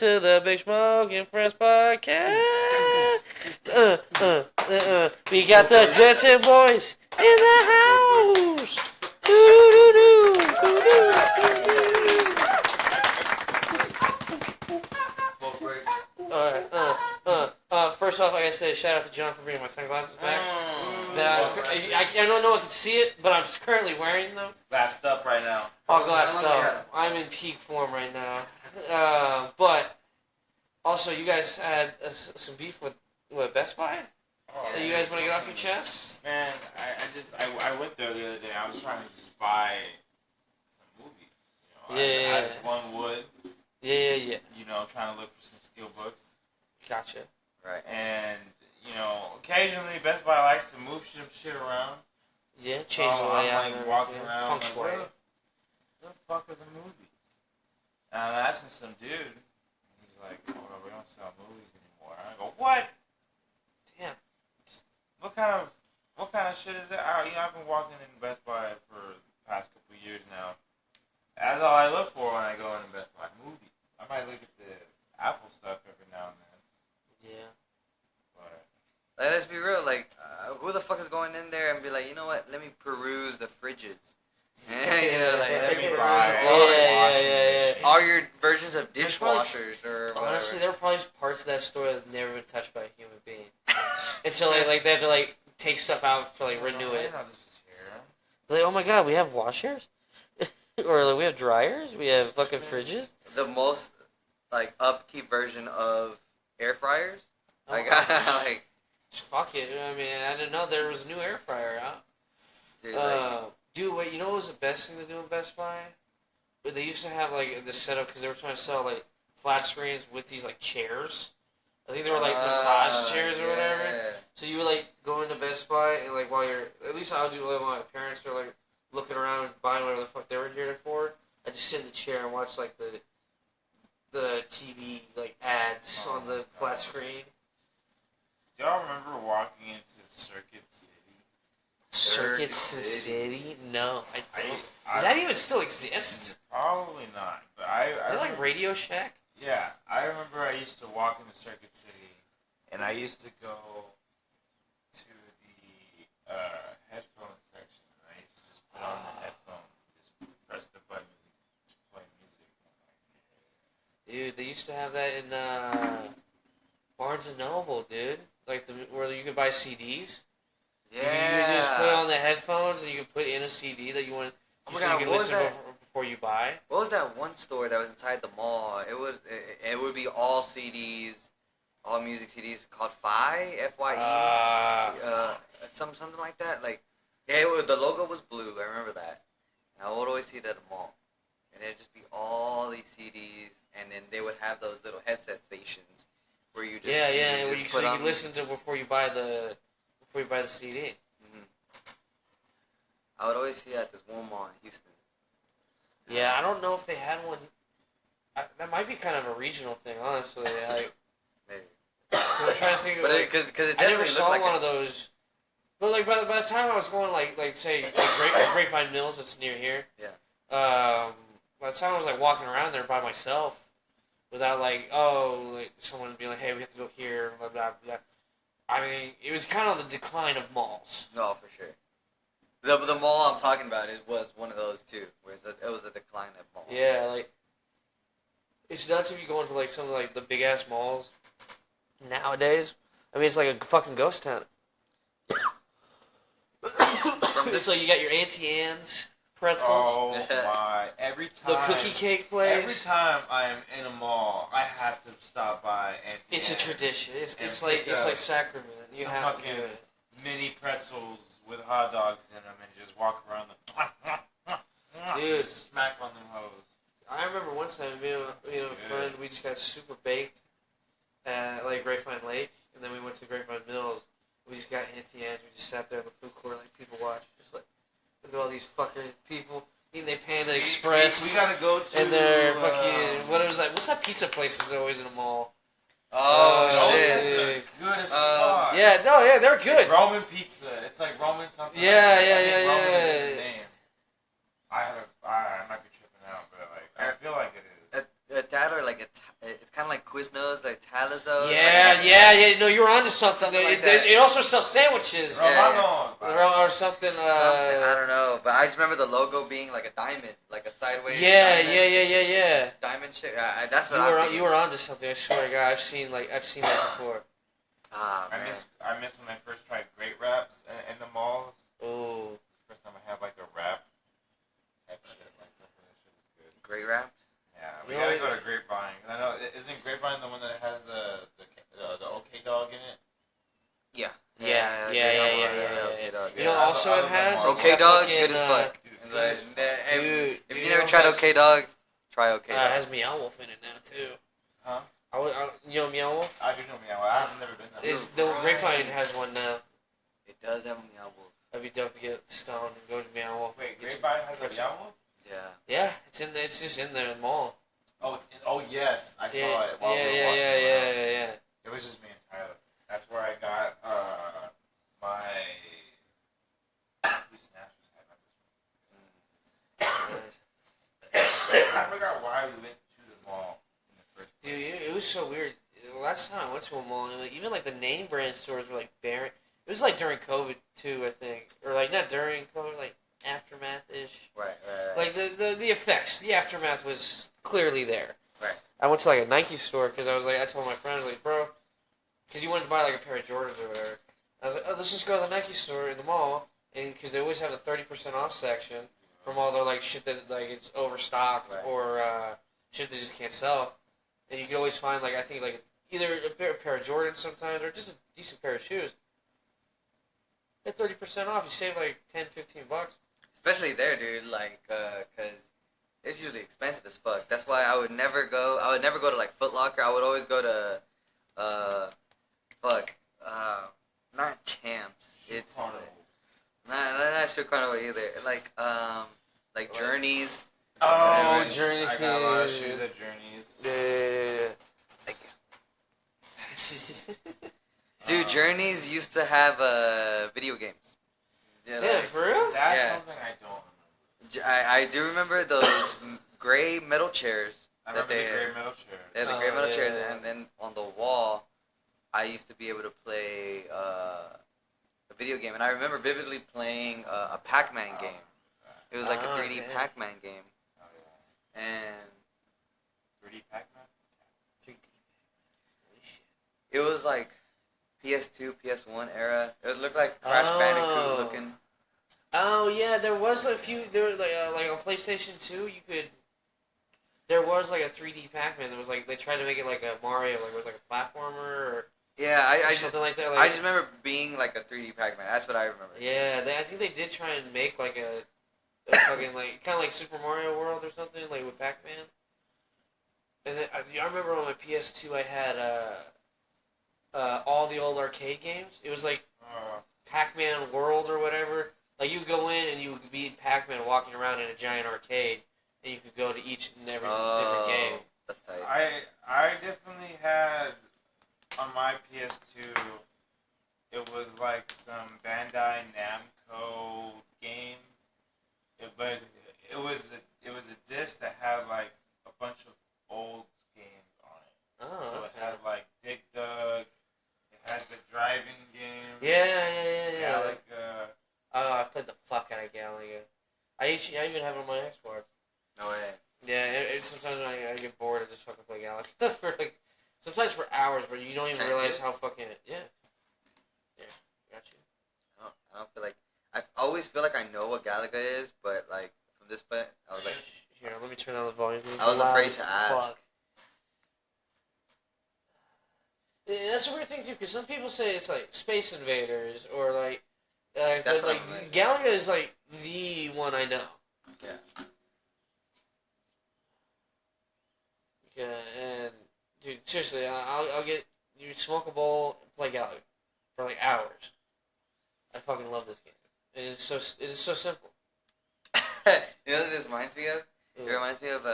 to the Big Smoke and Friends podcast. We got the Denton boys in the house. First off, like I said, shout out to John for bringing my sunglasses back. I don't know if I can see it, but I'm currently wearing them. Glassed up right now. All glassed up. I'm in peak form right now. But also, you guys had some beef with Best Buy. That you guys want to get off your chest? Man, I went there the other day. I was trying to just buy some movies. As one would. Yeah. Trying to look for some steel books. Gotcha. Right. And occasionally Best Buy likes to move some shit around. Yeah, change the layout. I'm like walking around. Feng shui. Where the fuck are the movies? And I'm asking some dude. And he's like, "Oh, we don't sell movies anymore." I go, "What? Damn. What kind of shit is that?" I've been walking in Best Buy for the past couple of years now. That's all I look for when I go into Best Buy. Movies. I might look at the Apple stuff every now and then. Yeah. But let's be real. Like, who the fuck is going in there and be like, you know what? Let me peruse the fridges. Let me buy all your versions of dishwashers or whatever. Honestly, there were probably parts of that store that have never been touched by a human being until they have to take stuff out to renew it. Like, oh my god, we have washers, or we have dryers, we have fucking fridges. The most upkeep version of air fryers. Fuck it. I mean, I didn't know there was a new air fryer out. Dude, wait, you know what was the best thing to do in Best Buy? They used to have the setup because they were trying to sell flat screens with these chairs. I think they were massage chairs or whatever. So you would go into Best Buy and while you're, at least I would do while my parents were looking around and buying whatever the fuck they were here for. I just sit in the chair and watch the TV ads on the flat screen. Do y'all remember walking into Circuit City? Circuit City? No, I don't. Does that even still exist? Probably not. But Is it Radio Shack? Yeah, I remember I used to walk into Circuit City, and I used to go to the headphone section, and I used to just put on the headphones and just press the button to play music. Dude, they used to have that in Barnes & Noble, dude. Where you could buy CDs. Yeah. You could just put on the headphones and you could put in a CD that you want you can listen before you buy. What was that one store that was inside the mall? It would be all CDs, all music CDs called Fi, F-Y-E. Something like that. The logo was blue. I remember that. And I would always see it at the mall. And it'd just be all these CDs, and then they would have those little headset stations where you just where you can listen to before you buy the CD. Mm-hmm. I would always see it at this one mall in Houston. Yeah, I don't know if they had one. That might be kind of a regional thing, honestly. Maybe. I'm trying to think of I never saw one of those. But by the time I was going say Grapevine Mills, that's near here. Yeah. By the time I was walking around there by myself, without someone would be like, hey, we have to go here, blah blah blah. I mean, it was kind of the decline of malls. No, for sure. The mall I'm talking about, it was one of those too, where it was a decline of malls. Yeah, it's nuts if you go into some of the big ass malls nowadays. I mean, it's like a fucking ghost town. So you got your Auntie Anne's pretzels. Oh my! Every time the cookie cake place. Every time I am in a mall, I have to stop by Auntie It's Anne's. A tradition. It's like sacrament. You have to do it. Mini pretzels with hot dogs in them, and just walk around dude, smack on them hoes. I remember one time, me and a friend, we just got super baked at Grapevine Lake, and then we went to Grapevine Mills. We just got Auntie Anne's. We just sat there in the food court people watch, just look at all these fucking people eating their Panda Express. We gotta go to. And they're fucking what's that pizza place that's always in a mall? Oh shit! Good as fuck. They're good. It's Roman pizza. It's Roman something. Yeah. I might be tripping out, but I feel like it is. That or it's kind of Quiznos, like Talazo. Yeah. No, you were onto something. Something like that. It also sells sandwiches. Romanos. Or something. Something, I don't know, but I just remember the logo being like a diamond, like a sideways. Yeah. Diamond shape. That's what You were onto something. I swear to God, I've seen that before. Ah, I man. miss when I first tried grape wraps in the malls. Oh. First time I had like a wrap type shit, like something that shit was good. Great wraps. Yeah, we gotta go to Grapevine. I know, isn't Grapevine the one that has the OK dog in it? Yeah. Yeah. Dog. You know, also it has. OK Dog, good as fuck. Dude, if you never tried OK Dog, try OK Dog. It has Meow Wolf in it now too. Huh? You know Meow Wolf? I do know Meow. I've never been there. The Grapevine has one now. It does have a Meow Wolf. That'd be dope to get stoned and go to Meow Wolf. Wait, Grapevine has a Meow Wolf? Yeah. Yeah, it's in there. It's just in there in the mall. Oh yes, I saw it. While we were walking Yeah. It was just me and Tyler. That's where I got my. We snatched I forgot why we went to the mall in the first place. Dude, it was so weird. The last time I went to a mall, and even like the name brand stores were like barren. It was like during COVID too, I think, or like not during COVID, like aftermath ish. Right. Like the effects, the aftermath was clearly there. Right. I went to like a Nike store because I told my friend, like, bro, because you wanted to buy like a pair of Jordans or whatever. I was like, oh, let's just go to the Nike store in the mall, and because they always have a 30% off section from all their like shit that like it's overstocked or shit they just can't sell, and you can always find like I think like either a pair of Jordans sometimes or just a decent pair of shoes. At 30% off, you save like $10-15. Especially there, dude. Like, cause it's usually expensive as fuck. That's why I would never go. I would never go to like Foot Locker. I would always go to, not Champs. It's not Shoe Carnival either. Like Journeys. Oh, Journeys. Journeys. I got a lot of shoes at Journeys. Yeah. Thank you. Dude, Journeys used to have video games. Yeah, for real? That's something I don't remember. I do remember those gray metal chairs. I remember the gray metal chairs. They had the gray metal chairs, and then on the wall, I used to be able to play a video game. And I remember vividly playing a Pac-Man game. It was like a 3D Pac-Man game. Oh, yeah. And 3D Pac-Man? 3D. Holy shit. it was like PS2, PS1 era. It looked like Crash Bandicoot looking. Oh yeah, there was a few. There were like on PlayStation 2, you could. There was like a 3D Pac-Man. There was like they tried to make it like a Mario, like it was like a platformer or something like that. Like, I just remember being like a 3D Pac-Man. That's what I remember. Yeah, I think they did try and make like a fucking like kind of like Super Mario World or something like with Pac-Man. And then I remember on my PS2 I had all the old arcade games. It was like Pac-Man World or whatever. Like you go in and you would beat Pac-Man walking around in a giant arcade, and you could go to each and every different game. That's tight. I definitely had on my PS2. It was like some Bandai Namco game, but it was a disc that had like a bunch of old games on it. Oh, so okay. it had like Dig Dug. It had the driving game. Yeah. Galaga. Oh, I played the fuck out of Galaga. I even have it on my Xbox. No way. Yeah, sometimes when I get bored, I just fucking play Galaga for like sometimes for hours, but you don't even realize how fucking yeah. Got you. I don't feel like I always feel like I know what Galaga is, but like from this point, I was like, here, let me turn down the volume. I was afraid to ask. Fuck. Yeah, that's a weird thing too, because some people say it's like Space Invaders or like, That's but like Galaga is like the one I know. Yeah. Yeah, and dude, seriously, I'll get you smoke a bowl, and play Galaga for like hours. I fucking love this game, and it is so simple. You know what this reminds me of? It reminds me of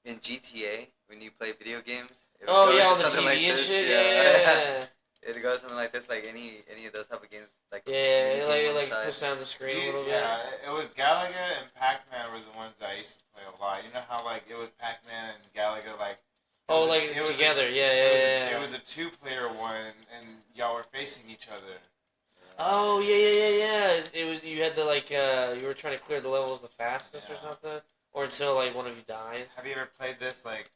in GTA when you play video games. On the TV and shit. Yeah. It goes something like this, like any of those type of games, like It puts down the screen a little bit. Yeah, it was Galaga and Pac-Man were the ones that I used to play a lot. You know how like it was Pac-Man and Galaga like Oh, like together, yeah. It was a 2-player one, and y'all were facing each other. Oh, yeah. It was you had to you were trying to clear the levels the fastest or something, or until like one of you died. Have you ever played this like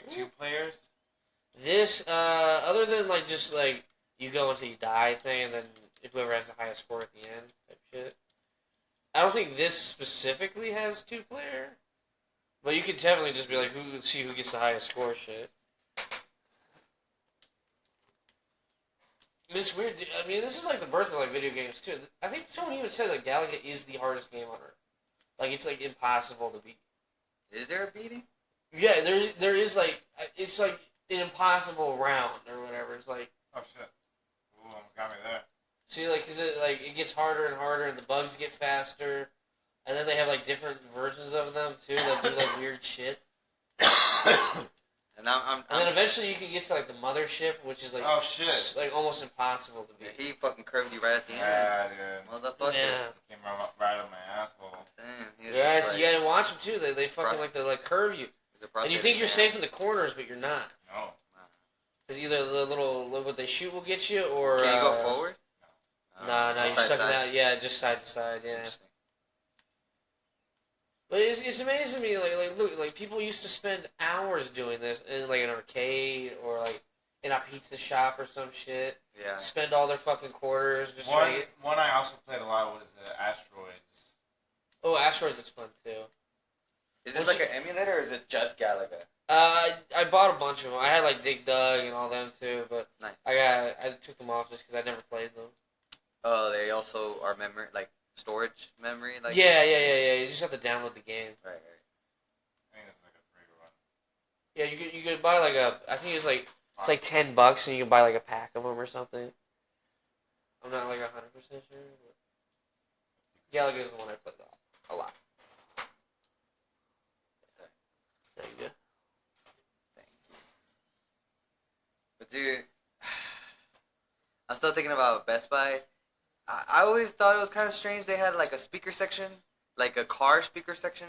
2 players? This other than like just like you go until you die thing, and then whoever has the highest score at the end type shit. I don't think this specifically has 2-player, but you could definitely just be like see who gets the highest score shit. It's weird. I mean, this is like the birth of like video games too. I think someone even said that Galaga is the hardest game on Earth. Like it's like impossible to beat. Is there a beating? Yeah, there is like it's like an impossible round or whatever. It's like Oh shit! Ooh, almost got me there. see like cause it gets harder and harder and the bugs get faster, and then they have like different versions of them too that do like weird shit. And I'm And then eventually you can get to like the mothership, which is like oh shit! like almost impossible to beat. he fucking curved you right at the end. Yeah, dude. Motherfucker. Yeah. Came right up my asshole. Damn, Yeah, so you gotta watch them too. They fucking they curve you, and you think you're safe in the corners, but you're not. No. Because either the little what they shoot will get you, or can you go forward? No, you're side stuck to in side? that. Yeah, just side to side. Yeah. But it's amazing to me. Look, people used to spend hours doing this in like an arcade or like in a pizza shop or some shit. Yeah. Spend all their fucking quarters just trying to get. One I also played a lot was the Asteroids. Oh, Asteroids is fun too. Is this like an emulator or is it just Galaga? I bought a bunch of them. I had like Dig Dug and all them too, but Nice. I took them off just because I never played them. Oh, they also are memory, like storage memory, like. Yeah. You just have to download the game. Right. I think it's like a free one. Yeah, you could buy like I think it's like $10 and you can buy like a pack of them or something. I'm not like 100% sure. But Galaga is the one I played a lot. There you go. But dude, I'm still thinking about Best Buy. I always thought it was kind of strange. They had like a speaker section, like a car speaker section.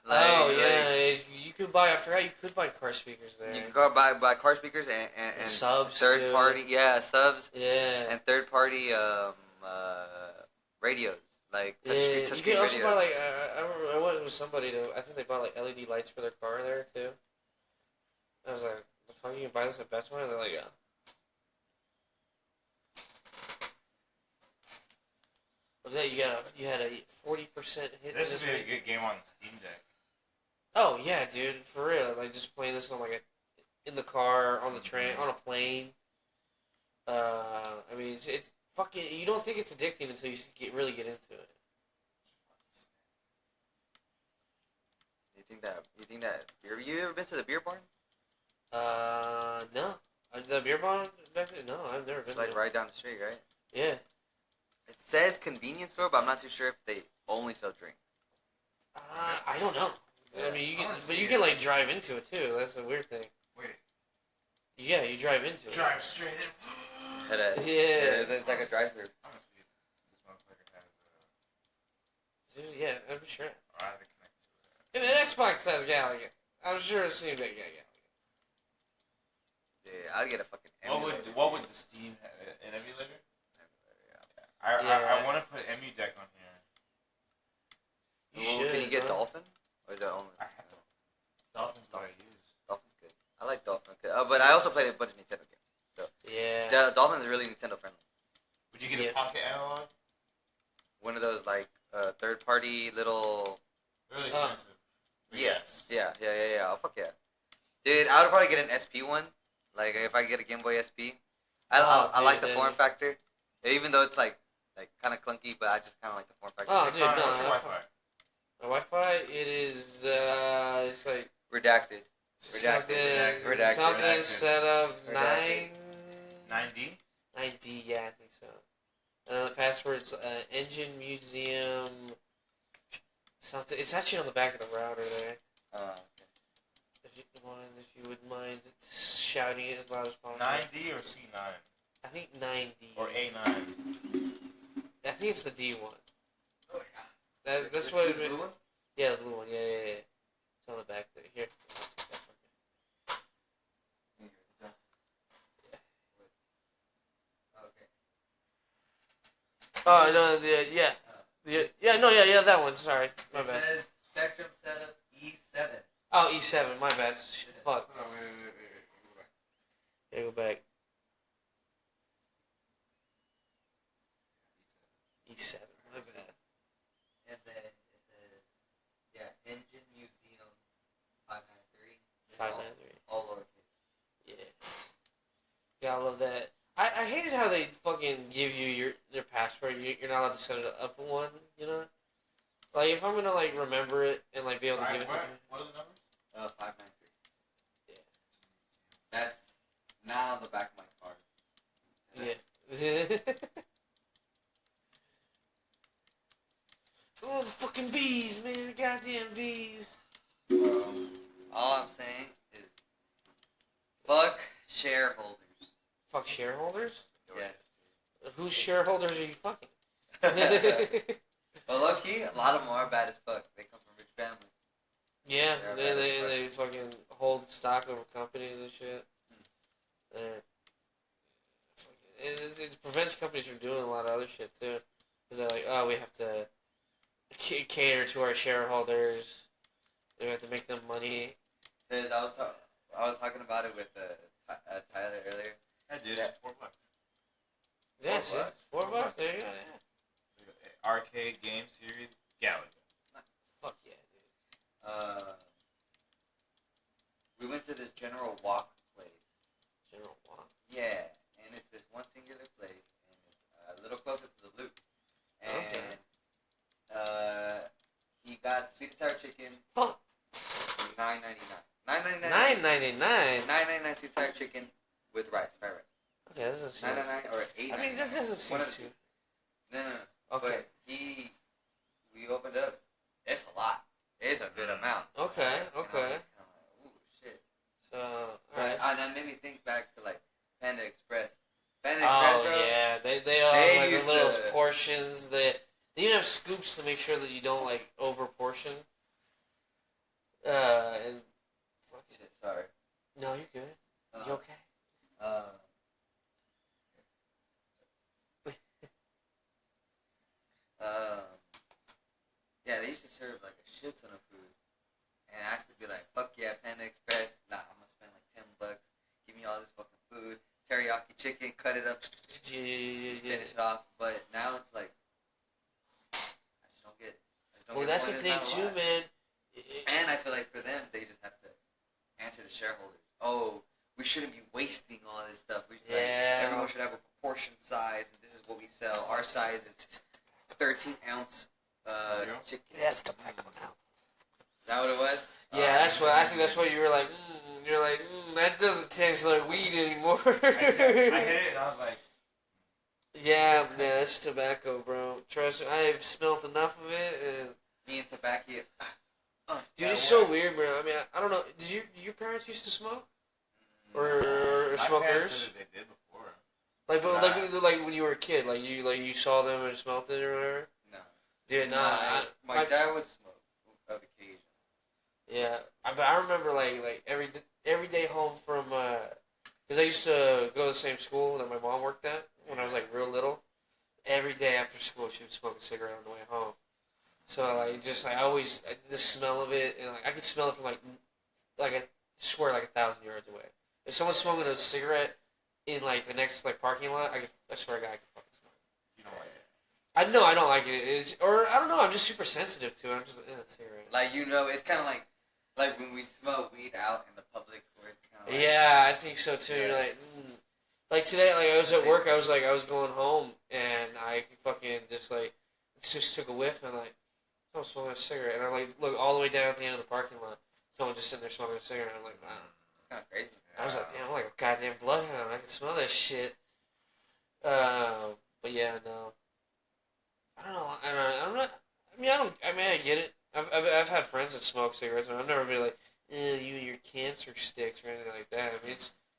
You could buy. I forgot you could buy car speakers there. You could go buy car speakers and subs third too. party, subs. Yeah. And third party radios, like touch You screen can also radios. buy like I went with somebody I think they bought like LED lights for their car there too. I was like, the fuck, you can buy this at Best Buy? And they're like, yeah. Look at that, you had a 40% hit. This would be a good game on the Steam Deck. Oh yeah, dude, for real. Like just playing this on in the car, on the train, on a plane. I mean, it's fucking. You don't think it's addicting until you really get into it. You think that beer? You ever been to the beer barn? No. The beer barn back there? No, I've never been It's like there. right down the street, right? Yeah. It says convenience store, but I'm not too sure if they only sell drinks. I don't know. I mean, you can like drive into it too. That's the weird thing. Wait. Yeah, you drive into it. Drive straight in. It's like a drive-through. Honestly, this motherfucker has a. Dude, yeah, I'm sure. I have to connect to it. If an Xbox has Galaga, I'm sure it seems like Galaga. Yeah, I'd get a fucking emulator. What would the Steam have? An emulator? Yeah. I want to put EmuDeck on here. You should. Can you get bro. Dolphin? Or is that only? I have Dolphin's what I use. Dolphin's good. I like Dolphin. But I also played a bunch of Nintendo games. So Yeah. Dolphin's really Nintendo friendly. Would you get a pocket analog? One of those like third party little. Really expensive. But Yes. Yeah. Oh fuck yeah, dude! I would probably get an SP one. Like if I get a Game Boy SP, I like the form factor, even though it's like kind of clunky, but I just kind of like the form factor. Oh, dude, no, What's your that's Wi-Fi? My Wi-Fi, it is, it's like Redacted. something Redacted. set up Redacted. 9D? 9D, yeah, I think so. The password's Engine Museum something. It's actually on the back of the router there. Okay. If you wouldn't mind shouting it as loud as possible. 9D or C9? I think 9D. Or A9? I think it's the D one. Oh yeah. That's what. This blue one? Yeah, the blue one. Yeah. It's on the back there. Here. I'll take that from you. Oh no, yeah, that one. Sorry, my It bad. says Spectrum setup E7. Oh, E7, my bad. Fuck. Oh, wait. Go back. Yeah, go back. E7, my bad. And then it says, Engine Museum 593. 593. All lowercase. Yeah. Yeah, I love that. I hated how they fucking give you your password. You're not allowed to set it up one, you know? Like, if I'm gonna, like, remember it and, like, be able to give it to me. What are the numbers? 593. Yeah. That's not on the back of my card. Yeah. Oh, the fucking bees, man. Goddamn bees. All I'm saying is, fuck shareholders. Fuck shareholders? Yes. Whose shareholders are you fucking? But low key, a lot of them are bad as fuck. They come from rich families. Yeah, They're bad as fuck. they fucking hold stock over companies and shit. It prevents companies from doing a lot of other shit too. Because they're like, oh, we have to cater to our shareholders. We have to make them money. Cause I was talking about it with Tyler earlier. Yeah, dude, Yeah. it's $4. Yeah, $4? see? $4? There you go, yeah. Arcade game series, Galaga. Fuck yeah, dude. We went to this General Walk place. General Walk? Yeah, and it's this one singular place, and it's a little closer to the loop. And he got sweet and sour chicken. Fuck. $9.99. $9.99? $9.99 sweet and sour chicken with rice, fried rice. Okay, that doesn't seem... $9.99 or $8.99. I mean, that doesn't seem One of the too... two. No. Okay. But we opened it up. It's a lot. It's a good amount. Okay. And I was kind of like, ooh, shit. So, alright. And that made me think back to, like, Panda Express. Panda Express, bro. Yeah. They all have, like, used the little to- portions. They even have scoops to make sure that you don't, like, over-portion. And... Fuck it. Shit, sorry. No, you're good. You okay? Yeah, they used to serve like a shit ton of food, and I used to be like, "Fuck yeah, Panda Express! Nah, I'm gonna spend like $10. Give me all this fucking food, teriyaki chicken, cut it up, Yeah. finish it off." But now it's like, I just don't get. Well, that's the point. thing It's not a too, lot. man. And I feel like for them, they just have to answer the shareholders. Oh, we shouldn't be wasting all this stuff. We should, Yeah. everyone should have a proportion size, and this is what we sell. Our size is 13-ounce chicken. Yeah, it's tobacco now. Is that what it was? Yeah, that's what I think. That's what you were like. You're like, that doesn't taste like weed anymore. I hit it and I was like, yeah, that's tobacco, bro. Trust me, I've smelt enough of it, and Me and tobacco. dude, it's so weird, bro. I mean, I don't know. Did your parents used to smoke or my smokers? parents said that they did before. Like, but like when you were a kid, like you saw them and smelt it or whatever. No. Dude, My dad would smoke of occasion. Yeah, but I remember like every day home from because I used to go to the same school that my mom worked at when I was like real little. Every day after school, she would smoke a cigarette on the way home. So like just like I always the smell of it, and like I could smell it from like I swear like 1,000 yards away. If someone's smoking a cigarette in like the next like parking lot, I swear to God I could fucking smell it. You don't like it. I know I don't like it. Or I don't know. I'm just super sensitive to it. I'm just cigarette. Like it's kind of like when we smell weed out in the public, where it's kind of like, Yeah, I think so too. Yeah. You're like today, like I was at work. I was going home, and I fucking just took a whiff, and like I'm smoking a cigarette, and I like look all the way down at the end of the parking lot. Someone just sitting there smoking a cigarette. And I'm like, wow. it's kind of crazy. I was like, damn, I'm like a goddamn bloodhound. I can smell that shit. But yeah, no. I don't know. I'm not. I mean, I get it. I've had friends that smoke cigarettes, and I've never been like, you and your cancer sticks or anything like that. I mean,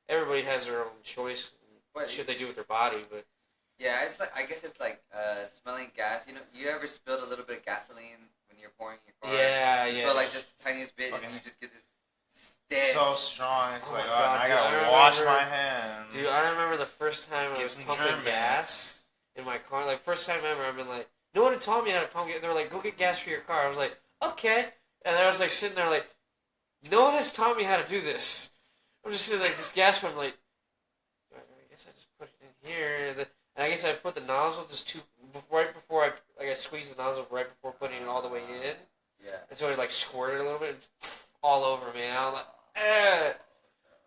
everybody has their own choice. What should they do with their body? But yeah, it's like I guess it's like smelling gas. You know, you ever spilled a little bit of gasoline when you're pouring your car? Yeah, you smell like just the tiniest bit, and you just get this stench. So strong. It's Oh like, my God, I dude, gotta I wash remember- my hands. dude, I remember the first time I Get was some pumping German. gas. in my car. Like, first time ever, I've been like, no one had taught me how to pump gas. They were like, go get gas for your car. I was like, okay. And I was like sitting there like, no one has taught me how to do this. I'm just sitting like this gas pump, like, I guess I just put it in here. And I guess I put the nozzle just right before I squeezed the nozzle right before putting it all the way in. Yeah. And so it like squirted a little bit and all over me. And I'm like, eh.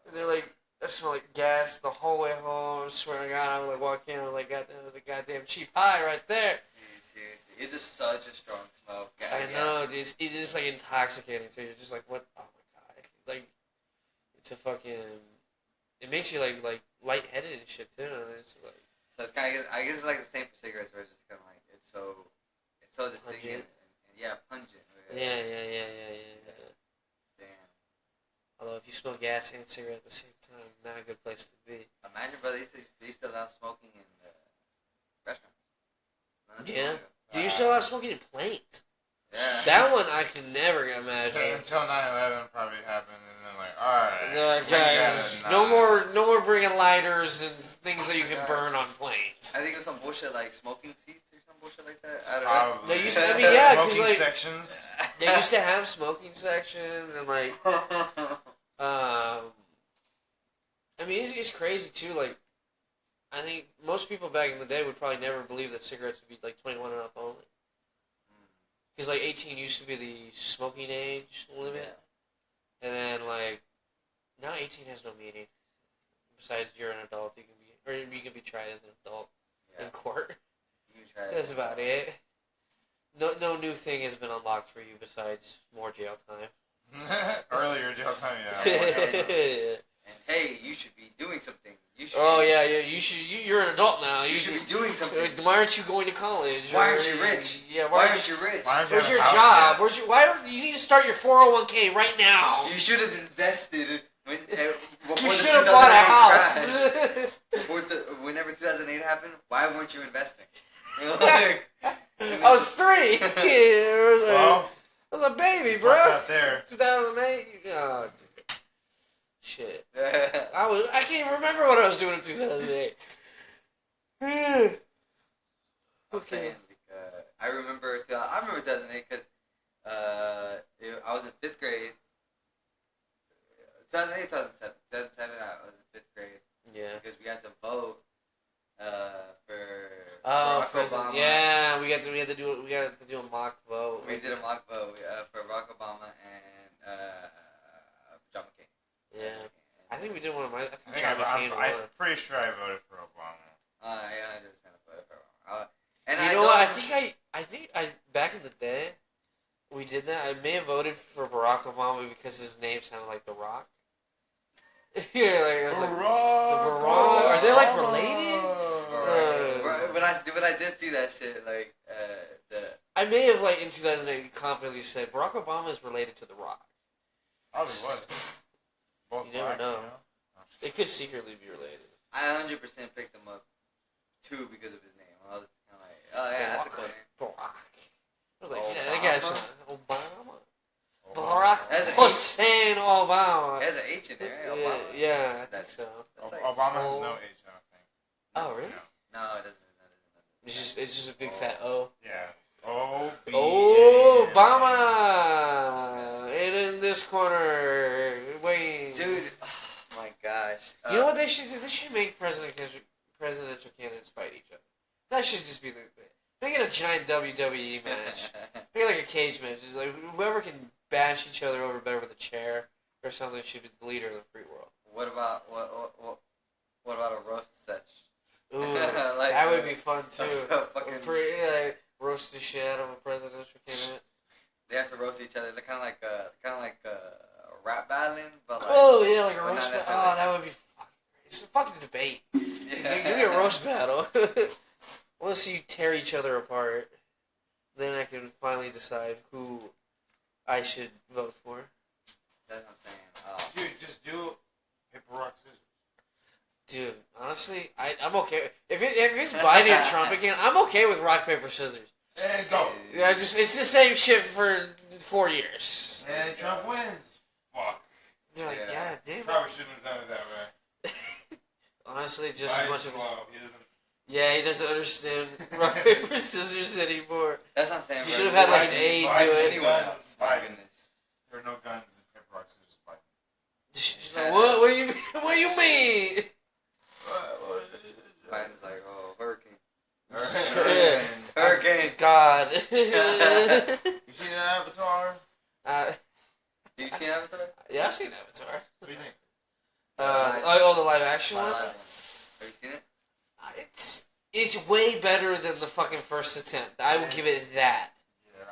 And they're like, I smell like gas the whole way home. I swear to God, I'm like walking in, I'm like, goddamn, the goddamn cheap high right there. Dude, seriously, it's just such a strong smell. God, I know, dude. It is like intoxicating too. You're just like, what? Oh my God. Like, it's a fucking. It makes you like lightheaded and shit too. It's like. So it's kind of, I guess it's like the same for cigarettes, where it's just kind of like it's so distinct and yeah, pungent. Yeah. Damn. Although if you smell gas and cigarette at the same time, not a good place to be. Imagine, bro, they used to allow smoking in restaurants. Yeah. Do you still allow smoking in planes? Yeah. That one I can never imagine. Until 9/11 probably happened, and then like, alright. Guys, no more bringing lighters and things that you can burn on planes. I think it was some bullshit like smoking seats or some bullshit like that. I don't know. They used to, I mean, yeah, because smoking like sections. they used to have smoking sections and like, I mean, it's crazy too. Like, I think most people back in the day would probably never believe that cigarettes would be like 21 and up only. Because like 18 used to be the smoking age limit, and then like now 18 has no meaning. Besides, you're an adult, you can be tried as an adult in court. That's about it. No new thing has been unlocked for you besides more jail time. Earlier jail time, yeah. And hey, you should be doing something. Oh yeah. You should. You're an adult now. You should be doing something. Why aren't you going to college? Why aren't you rich? Yeah. Why aren't you rich? Where's your job? Why don't you need to start your 401k right now? You should have invested before you the should have bought a 2008 house. Whenever 2008 happened, why weren't you investing? I was 3. I was a baby, bro. Out there. 2008. Oh, dude. Shit. I can't even remember what I was doing in 2008. Okay. I remember 2008 because I was in 5th grade. 2008, 2007. 2007, I was in 5th grade. Yeah. Because we had to vote for Barack Obama. Yeah, we had to do a mock vote. We did a mock vote for Barack Obama and John McCain. Yeah. I think we did one of my. I think I John McCain won. I'm pretty sure I voted for Obama. Yeah, 100% voted for Obama. And you know what? I think I back in the day, we did that. I may have voted for Barack Obama because his name sounded like The Rock. Yeah, like I was like, the Barack. Are they like related? But I did see that shit. Like I may have like in 2008 confidently said Barack Obama is related to The Rock. Probably was. Both You never know. They could secretly be related. I 100% picked him up too because of his name. I was kind of like, oh yeah, that's a cool name. Barack. I was like, Obama? yeah, that guy's Obama. Barack That's an Hussein Obama. There's an H in there, right? Obama. Yeah, I think so. Like, Obama has no H, I don't think. Oh, really? no, it doesn't. It's just a big fat O. Yeah. Oh, Obama! In this corner. Wait. Dude, oh my gosh. You know what they should do? They should make presidential candidates fight each other. That should just be the thing. Make it a giant WWE match. Make it like a cage match. It's like whoever can bash each other over better with a chair or something should be the leader of the free world. What about a roast session? Ooh, like, that would be fun too. Fucking Roast the shit out of a presidential candidate. They have to roast each other. They're kind of like rap battling, but like, like a but roast not battle. Oh, that would be fucking great. It's a fucking debate. Yeah. Give me a roast battle. I want to see you tear each other apart. Then I can finally decide who I should vote for. That's what I'm saying. Dude, just do paper, rock, scissors. Dude, honestly, I'm okay. If it's Biden and Trump again, I'm okay with rock, paper, scissors. And go. Yeah, it's the same shit for 4 years. And Trump wins. Fuck. They're like, God damn it. Probably shouldn't have done it that way. Honestly, just as much of slow. He doesn't. Yeah, he doesn't understand rock, paper, scissors anymore. That's what I'm saying. You bro. should have had like an Fight, aide fight, do it. Anyone else? My Fight. goodness. There are no guns in paper, rock, scissors, fight. She's like, what? What do you mean? What do you mean? Mine's like, oh, hurricane. Shit. Hurricane. God. You seen Avatar? You seen Avatar? Yeah, I've seen Avatar. What do you think? The live action My one. live one. Have you seen it? It's way better than the fucking first attempt. I will give it that. Yeah.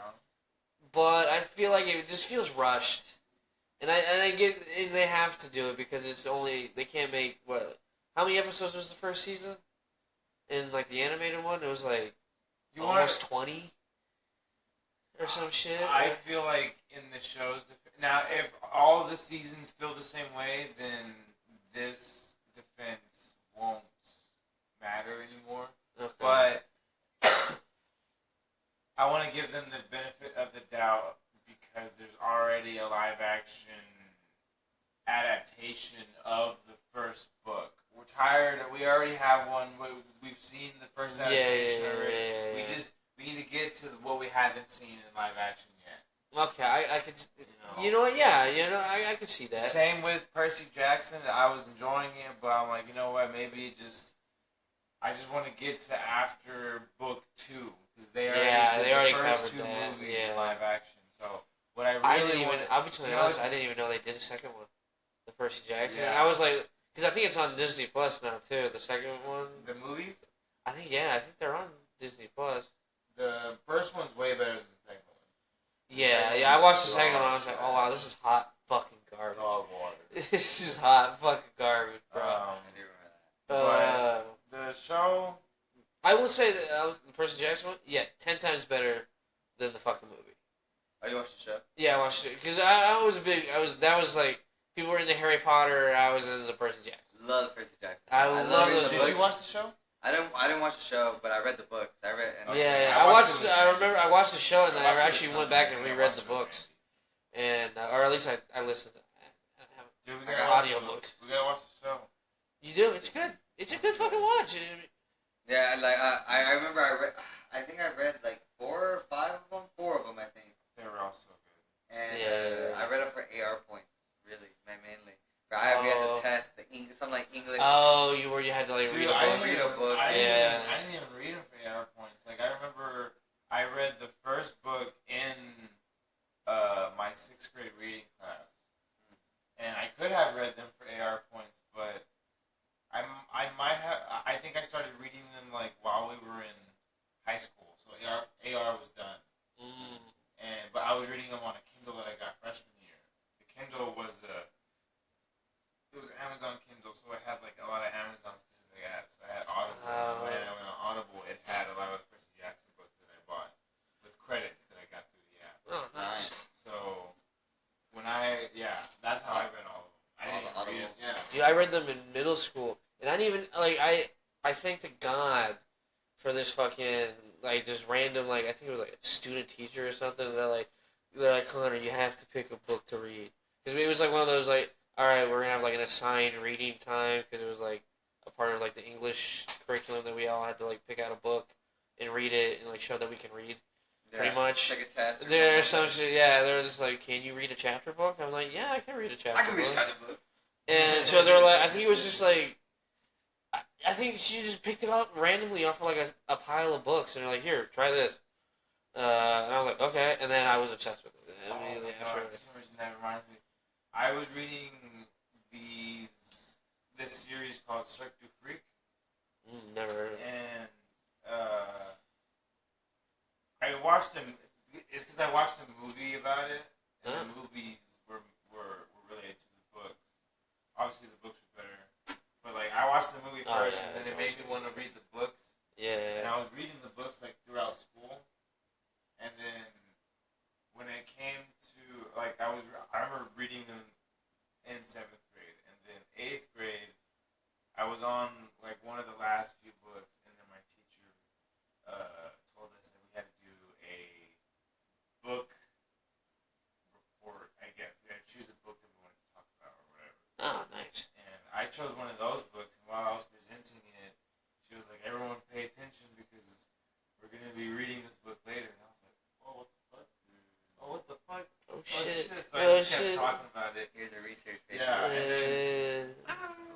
But I feel like it just feels rushed, and I get they have to do it because it's only they can't make what. How many episodes was the first season? In like the animated one, it was like almost 20 or some shit. I feel like in the shows now, if all of the seasons feel the same way, then this defense won't matter anymore. Okay. But I want to give them the benefit of the doubt because there's already a live action adaptation of the first book. We're tired. We already have one. We've seen the first adaptation already. We need to get to what we haven't seen in live action yet. Okay, I could. You know what? Yeah, I could see that. Same with Percy Jackson. I was enjoying it, but I'm like, you know what? Maybe I just want to get to after book 2 because they already did the first covered 2 that. movies Yeah. in live action. So what I really I'll be totally honest. I didn't even know they did a second one, the Percy Jackson. Yeah. I was like, because I think it's on Disney Plus now too. The second one. The movies. I think they're on Disney Plus. The first one's way better than the second one. Yeah. I watched the second one. I was like, oh wow, this is hot fucking garbage. Dog water. This is hot fucking garbage, bro. I do remember that. But the show. I will say that the Percy Jackson one. Yeah, 10 times better than the fucking movie. Oh, you watched the show? Yeah, I watched it because I was a big. That was like people were into Harry Potter. I was into Percy Jackson. Love the Percy Jackson. I love reading those the Did you books. watch the show? I didn't watch the show, but I read the books. I read. And Yeah, I I watched watched. it. I remember I watched the show and I I watched it actually with went back and somebody. I reread watched the it with books, and or at least I listened. I have Dude, we I gotta got watch audio the books. We gotta watch the show. You do. It's good. It's a good fucking watch. Yeah, like I remember I think I read like 4 or 5 of them. 4 of them, I think. They were all so good. And Yeah. I read it for AR points, really, mainly. But we had to test some like English. Oh, you had to like Dude, read a I book. didn't even, Read a book. I didn't Yeah. even, I didn't even read them for AR points. Like I remember, I read the first book in my 6th grade reading class, and I could have read them for AR points, but I might have. I think I started reading them like while we were in high school, so AR was done. But I was reading them on a Kindle that I got freshman year. The Kindle was it was Amazon Kindle, so I had like a lot of Amazon specific apps. I had Audible. When I went on Audible, it had a lot of Percy Jackson books that I bought with credits that I got through the app. Oh, nice. So that's how I read all of them. I didn't even read it. Yeah. Dude, I read them in middle school, and I didn't even like. I thank to God for this fucking like just random like I think it was like a student teacher or something. They're like Connor, you have to pick a book to read because it was like one of those like. All right, we're gonna have like an assigned reading time because it was like a part of like the English curriculum that we all had to like pick out a book and read it and like show that we can read. Pretty much. Take a test. There's some shit. Yeah, they're just like, can you read a chapter book? I'm like, yeah, I can read a chapter. I can read a chapter book. And so they're like, I think it was just like, I think she just picked it up randomly off of like a pile of books and they're like, here, try this. And I was like, okay, and then I was obsessed with it. Oh my Immediately God, after. for some reason that reminds me. I was reading this series called Cirque du Freak, Never heard of it. and I watched him. It's because I watched a movie about it, and the movies were related to the books. Obviously, the books were better, but like I watched the movie first, and then it made me want to read the books. Yeah. And I was reading the books like throughout school, and then when it came to like I remember reading them in 7th grade, and then 8th grade, I was on like one of the last few books, and then my teacher told us that we had to do a book report. I guess we had to choose a book that we wanted to talk about or whatever. Oh, nice. And I chose one of those books, and while I was presenting it, she was like, "Everyone, pay that just kept shit. talking about it. Here's a research paper. Yeah, and then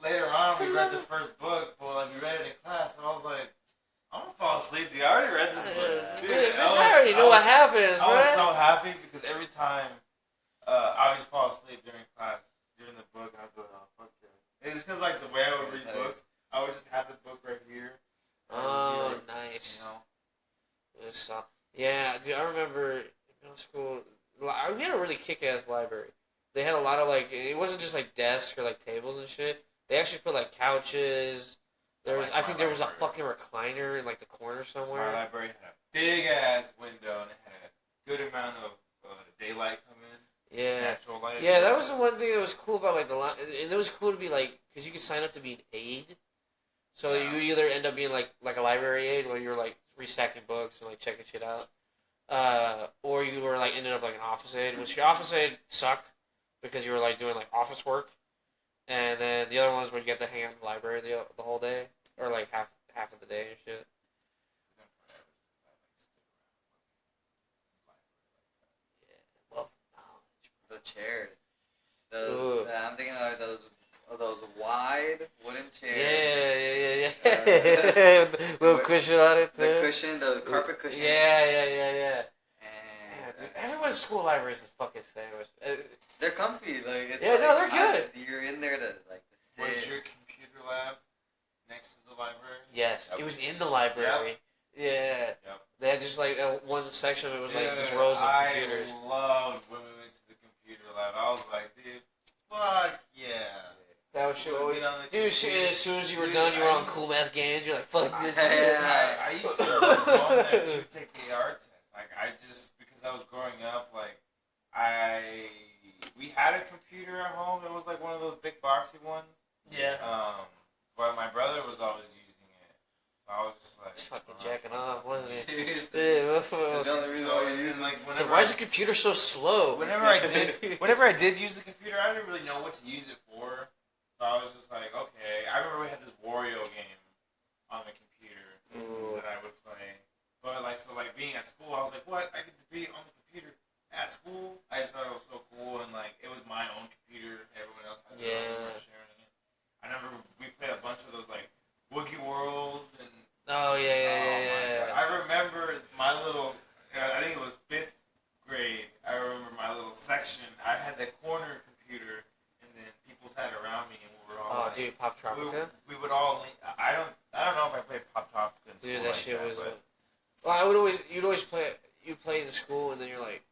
later on we read the first book, but like we read it in class, and I was like, I'm gonna fall asleep, dude. I already read this book. Dude, I already know what happens, I was right? so happy because every time I would just fall asleep during class, during the book, I'd be like, oh, fuck yeah. It's because like the way I would read books, I would just have the book right here. Oh, like, nice. You know? Yeah, dude, I remember in middle school, we had a really kick-ass library. They had a lot of, like, it wasn't just, like, desks or, like, tables and shit. They actually put, like, couches. I think there was a fucking recliner in, like, the corner somewhere. My library had a big-ass window, and it had a good amount of daylight come in. Yeah. Natural light. Yeah, that was the one thing that was cool about, like, and it was cool to be, like, because you could sign up to be an aide. So you either end up being, like a library aide, where you're, like, restacking books and, like, checking shit out. Or you were, like, ended up, like, an office aide, which your office aide sucked because you were, like, doing, like, office work. And then the other ones where you get to hang out in the library the whole day. Or, like, half of the day and shit. Yeah, wealth of knowledge. The chairs. I'm thinking of those wide wooden chairs. Yeah. Little cushion on it, too. The cushion, the carpet cushion. Yeah. And Dude, everyone's school library is the fucking same. they're comfy. Like it's yeah, no, they're good. You're in there to like sit. Was your computer lab next to the library? Yes, Yep. it was in the library. Yep. Yeah. Yep. They had just like one section of it was like just rows of computers. I loved when we went to the computer lab. I was like, dude, fuck yeah. That was shit. Dude, as soon as you were Dude, done, you were on Cool Math Games. You're like, fuck this. I used to love going there to take the art test. Like, because I was growing up, like, we had a computer at home. It was like one of those big boxy ones. Yeah. But my brother was always using it. I was just like, fucking jacking off, wasn't he? Seriously. Yeah. So why is the computer so slow? Whenever I did use the computer, I didn't really know what to use it for. So I was just like, okay. I remember we had this Wario game on the computer that I would play. But like being at school, I was like, what? I get to be on the computer at school? I just thought it was so cool, and like it was my own computer. Everyone else had their own, sharing it. I remember we played a bunch of those like Woogie World and. Oh yeah. I remember my little. I think it was 5th grade. I remember my little section. I had that corner computer, and then people sat around me, and we were all. Oh, dude, Pop Tropica. We would all. I don't know if I played Pop Tropica. Dude, that shit was. But... Well, you'd always play. You play in the school, and then you're like,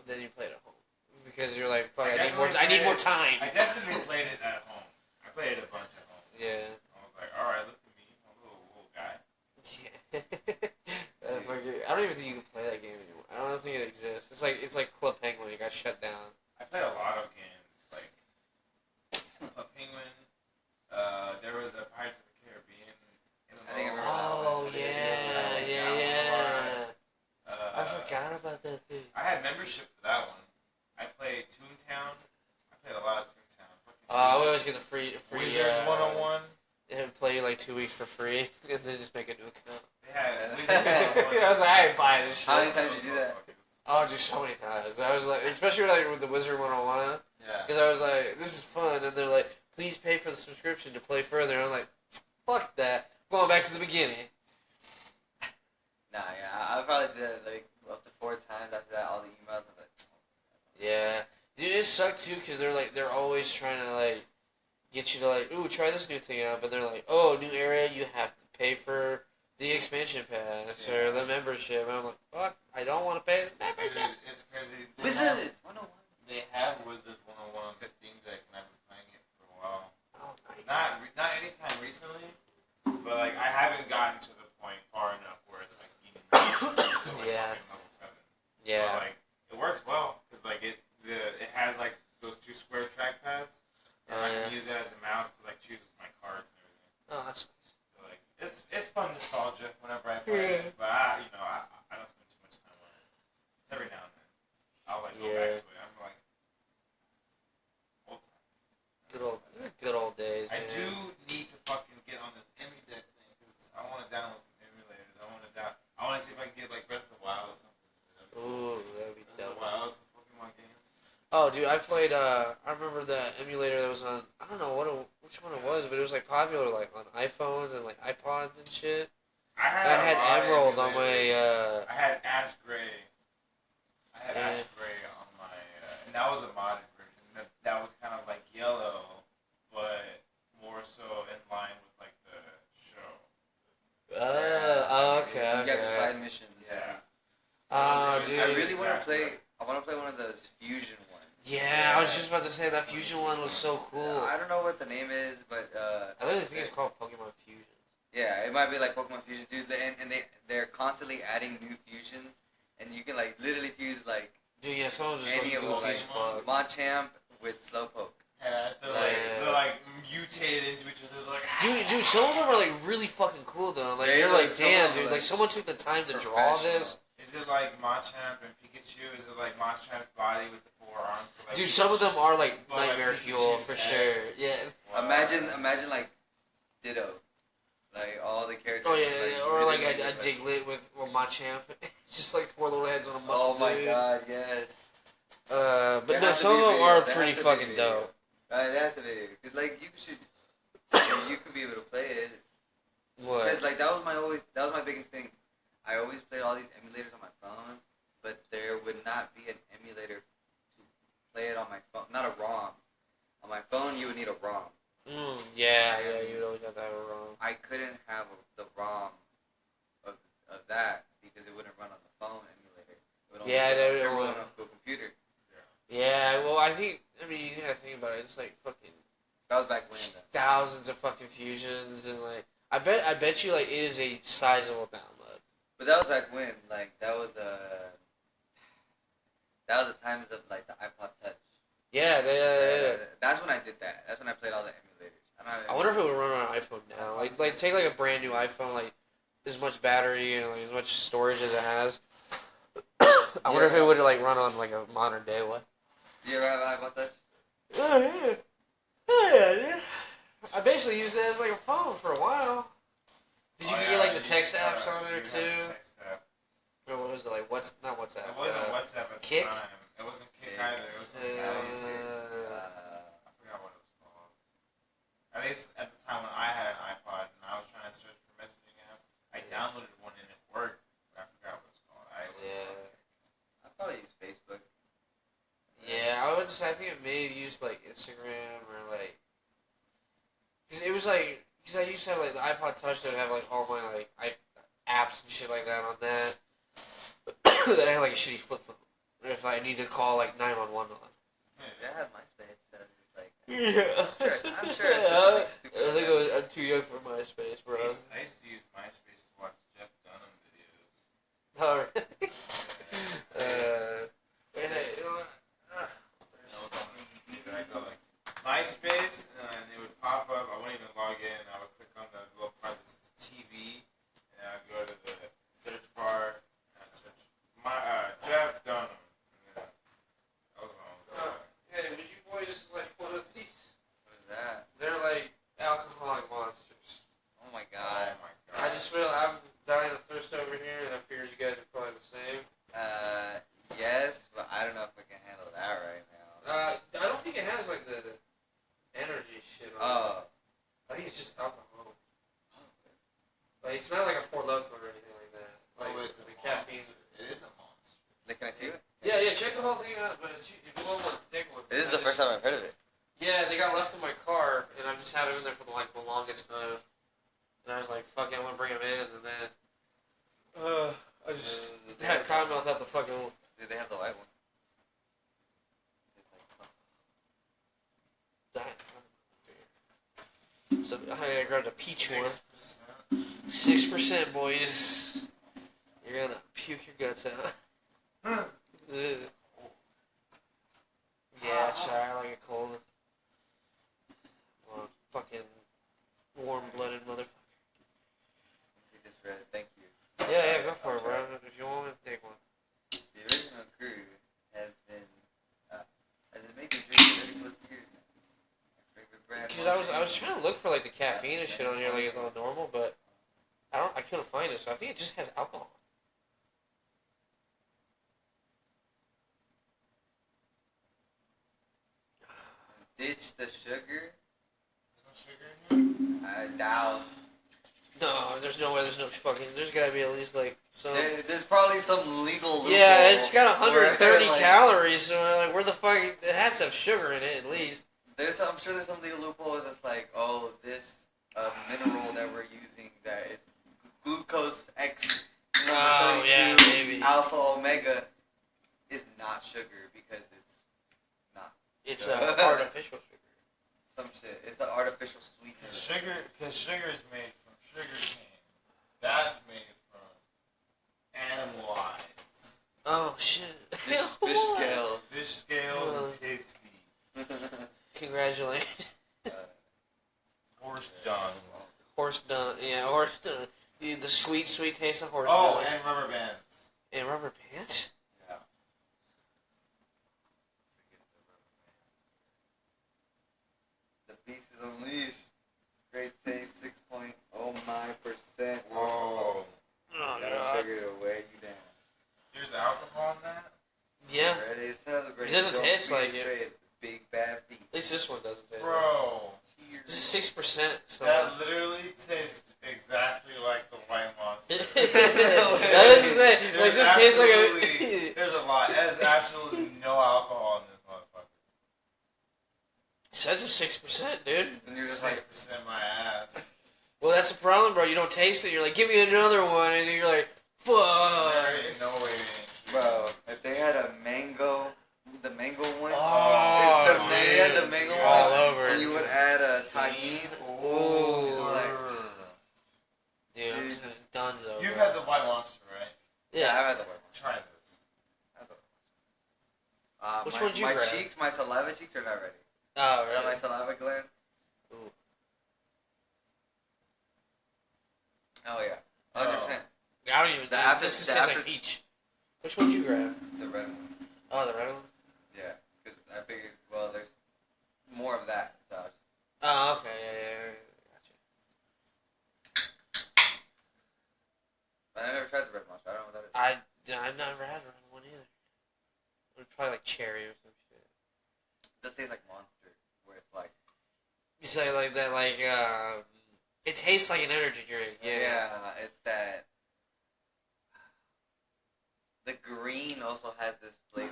then you play it at home because you're like, fuck, I need more time. I definitely played it at home. I played it a bunch at home. Yeah. I was like, all right, look at me, I'm a little guy. Yeah. I don't even think you can play that game anymore. I don't think it exists. It's like Club Penguin. It got shut down. I played a lot of games like Club Penguin. There was a Pirates of the Caribbean. I think I remember that Oh one. yeah. I forgot about that thing. I had membership for that one. I played Toontown. I played a lot of Toontown. I would always get the free Wizards 101. And play like 2 weeks for free, and then just make a new account. Yeah, Wizards 101. I was like, I ain't buying this shit. How many times did you do that? Oh, just so many times. I was like, especially like with the Wizard 101. Yeah. Because I was like, this is fun, and they're like, please pay for the subscription to play further. And I'm like, fuck that. Going back to the beginning. Nah, yeah, I probably did it like up to 4 times. After that, all the emails. I'm like, Yeah, dude, it sucked too because they're always trying to like get you to like, ooh, try this new thing out, but they're like, oh, new area, you have to pay for the expansion pass or the membership. And I'm like, fuck, I don't want to pay the membership. Dude, it's crazy. Wizards 101. They have Wizards 101 on the Steam Deck, and I've been playing it for a while. Oh, nice. Not anytime recently, but like I haven't gotten to the point far enough where it's like even so like level 7. Yeah. But, like it works well because like it has like those 2 square trackpads, and I can use it as a mouse to like choose my cards and everything. Oh, that's nice. So, like it's fun nostalgia whenever I play it, but I don't spend too much time on it. It's every now and then I'll like go back to it. I'm like old times. dude, I played. I remember the emulator that was on. I don't know which one it was, but it was like popular like on iPhones and like iPods and shit. I And I had had a lot of Emerald on my. emulators. I had Ash Gray. I had Yeah. Ash Gray on my, and that was a modded version. That was kind of like Yellow, but more so in line with like the show. Okay. You got the Okay. side missions. Yeah. Oh, dude. I really want to play. I want to play one of those fusion ones. Yeah, I was just about to say that fusion one looks so cool. I don't know what the name is, but I literally think it's called Pokemon Fusion. yeah, it might be like Pokemon Fusion, dude. And they're constantly adding new fusions, and you can like literally fuse like Dude, yeah, some of them just any look of them, goofy like as fuck. Machamp with Slowpoke. Yeah, they're like mutated into each other. Like, Dude, some of them are like really fucking cool though. Like Yeah, you're like, like, some of damn, them dude. are, Like someone took the time to draw professional. this. is it like Machamp and Pikachu? Is it like Machamp's body with the 4 arms? Like Dude, some of them are like But, like, nightmare fuel Pikachu's for head. sure. Yeah. Wow. Imagine like Ditto, like all the characters. Oh yeah, or like really a look Diglett with Machamp. Just like 4 little heads on a muscle Oh my dude. god, yes. But There no, has to some be of a them video. are There pretty has to be a fucking video. dope. That's the video. Cause like you should, you could be able to play it. What? Cause like that was my biggest thing. I always played all these emulators on my phone, but there would not be an emulator to play it on my phone. Not a ROM. On my phone, you would need a ROM. Yeah, you always have to have it wrong. I couldn't have the ROM of that because it wouldn't run on the phone emulator. It would only run on a computer. Yeah, well, I mean, you gotta think about it. It's like fucking That was back when. thousands of fucking fusions, and like, I bet you, like, it is a sizable download. But that was back when, like, that was the times of like the iPod Touch. Yeah, That's when I did that. That's when I played all the emulators. I wonder if it would run on an iPhone now. Like take like a brand new iPhone, like as much battery and like as much storage as it has. I wonder if it would like run on like a modern day one. Do you ever have an iPod Touch? Yeah, dude. I basically used it as like a phone for a while. Cause you could get like the text apps on there too. Or what was it like? Not WhatsApp? It wasn't WhatsApp at Kick? the time. It wasn't Kick either. It was something else. I forgot what it was called. At least at the time when I had an iPod and I was trying to search for messaging app, I downloaded one and it worked, but I forgot what it's called. I probably use Facebook. Yeah, I would say I think it may have used like Instagram or like, cause it was like, cause I used to have like the iPod Touch that would have like all my like apps and shit like that on that. That I had like a shitty flip phone. If I need to call like 911 on. Yeah, I have MySpace. So it's just like. Yeah. I'm sure it's just like stupid. I think I'm too young for MySpace, bro. I used to use MySpace to watch Jeff Dunham videos. Oh, really? You know what? I go like MySpace, and it would pop up. I wouldn't even log in. I would click on the little part that says TV, and I'd go to the search bar and I'd search Jeff Dunham. And then that was my own. Hey, would you boys like one of these? What is that? They're like alcoholic monsters. Oh my god. Oh my god. I just feel I'm dying of thirst over here, and I figured you guys are probably the same. Yes, but I don't know if I can handle that right now. I don't think it has like the energy shit on it. I think it's just alcohol. Like it's not like a Four Loko or anything like that. Like it's the caffeine. It is a monster. Like, can I see it? Yeah, check the whole thing out. But if you want one, take one. This is the first time I've heard of it. Yeah, they got left in my car, and I've just had them in there for the longest time. And I was like, fuck it, I want to bring them in, and then I just had Cottonmouth out the fucking. Dude, they have the white one. So I grabbed a peach one. 6%. 6%, boys. You're gonna puke your guts out. Ugh. Yeah, sorry, I like it cold. Well, fucking warm-blooded motherfucker. Take this red, thank you. Yeah, go for it, bro. If you want me to take one. The original crew has been making drinks 30 plus years now. My favorite brand. Because I was trying to look for like the caffeine and shit on here, like it's all normal, but I couldn't find it. So I think it just has alcohol. ditch the sugar. There's no sugar in here? I doubt. No, there's no way. There's no fucking. There's gotta be at least like some. There's probably some legal loophole. Yeah, it's got 130 where, like, calories. So like, where the fuck? It has to have sugar in it at least. I'm sure there's some legal loophole. It's just like, oh, this mineral that we're using that is glucose X number 32 yeah, maybe. alpha omega is not sugar because it's not. It's artificial sugar. Some shit. It's an artificial sweetener. Because sugar is made from sugar cane. That's made from animal eyes. Oh shit. Fish scales. Fish scales and pig's feet. Congratulations. Horse dung. Horse dung. Yeah, horse dung. The sweet taste of horse dung. dung. And rubber bands. And rubber pants? Yeah. The beast is unleashed. Great taste, 6.09%. Whoa. Oh, Gotta God. figure to wear you down. There's alcohol in that? Yeah. Ready to celebrate. It doesn't Don't taste be like it. afraid. Big bad beast. At least this one doesn't taste. Bro. This is 6%. So. That literally tastes exactly like the White Monster. That is to say, like, this tastes like a. There's a lot. There's absolutely no alcohol in this motherfucker. It says it's 6%, dude. And you're just like, 6% my ass. Well, that's the problem, bro. You don't taste it. You're like, give me another one, and you're like, fuck. There ain't no way it ain't true. bro, if they had a mango, the mango one, Oh, if they had the dude. mango All one, over and it. you would add a tahini. Ooh. Like, Dude, I'm Dude. donezo. You've bro. had the White Monster, right? yeah, Yeah. I've had the white one. Try this. Which my, one'd you my grab? cheeks, my saliva cheeks are not ready. Oh, Right? My really? saliva glands. Ooh. Oh yeah, 100%. I don't even. The after- This the tastes after- like peach. Which one'd you grab? The red one. Oh, the red one. Yeah, because I figured, well, there's more of that, so I was just. Oh, okay. Yeah. Gotcha. But I never tried the red monster. I don't know what that is. I've never had red one either. It was probably like cherry or some shit. It does taste like Monster, where it's like. You say like that, like it tastes like an energy drink. Yeah. It's that. The green also has this flavor.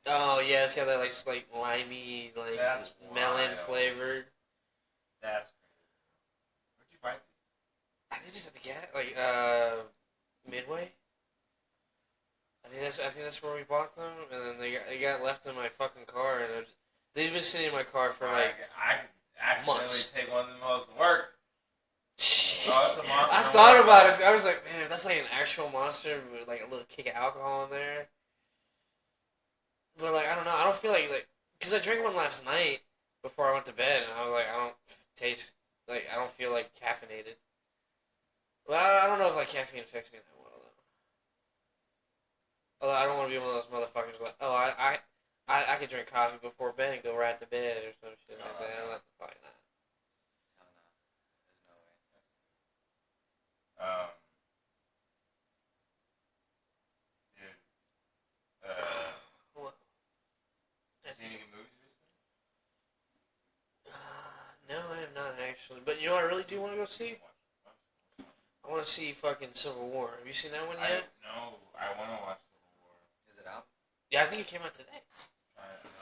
Oh yeah, it's got that like limey, like That's melon wild. flavored. That's crazy. Where'd you buy these? I think it's at the gas, like Midway. I think that's where we bought them, and then they got left in my fucking car, and they've been sitting in my car for like. I could accidentally months. take one of the most work. Oh, it's a monster. I thought about it. I was like, man, if that's like an actual monster with like a little kick of alcohol in there. But like, I don't know. I don't feel like because I drank one last night before I went to bed, and I was like, I don't feel like caffeinated. But I don't know if like caffeine affects me that well though. Although I don't want to be one of those motherfuckers like, oh, I could drink coffee before bed and go right to bed or some shit like that. no. Probably not. Hell no. There's no way. Dude. What? Seen any good movies recently? No, I have not actually. But you know what I really do want to go see? I want to see fucking Civil War. Have you seen that one yet? No, I want to watch Civil War. Is it out? Yeah, I think it came out today.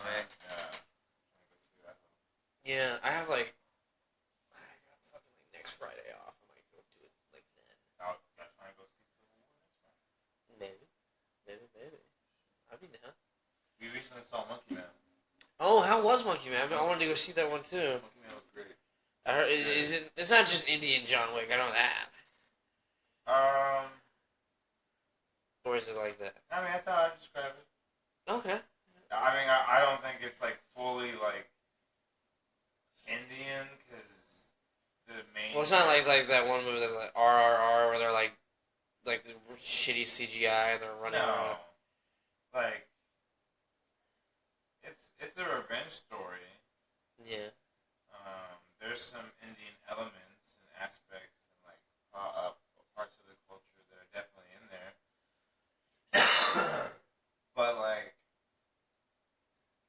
Okay. Yeah, I have like, I got fucking like next Friday off. I might go do it like then. I'll try to go see Civil War next Friday. Maybe. I'll be down. We recently saw Monkey Man. Oh, how was Monkey Man? I wanted to go see that one too. Monkey Man was great. I heard, it's not just Indian John Wick. I know that. Or is it like that? I mean, that's how I describe it. Okay. I mean, I don't think it's like fully like Indian because the main. Well, it's not like that one movie that's like RRR where they're like the shitty CGI and they're running around. Like it's a revenge story. Yeah. There's some Indian elements and aspects and like parts of the culture that are definitely in there. But like,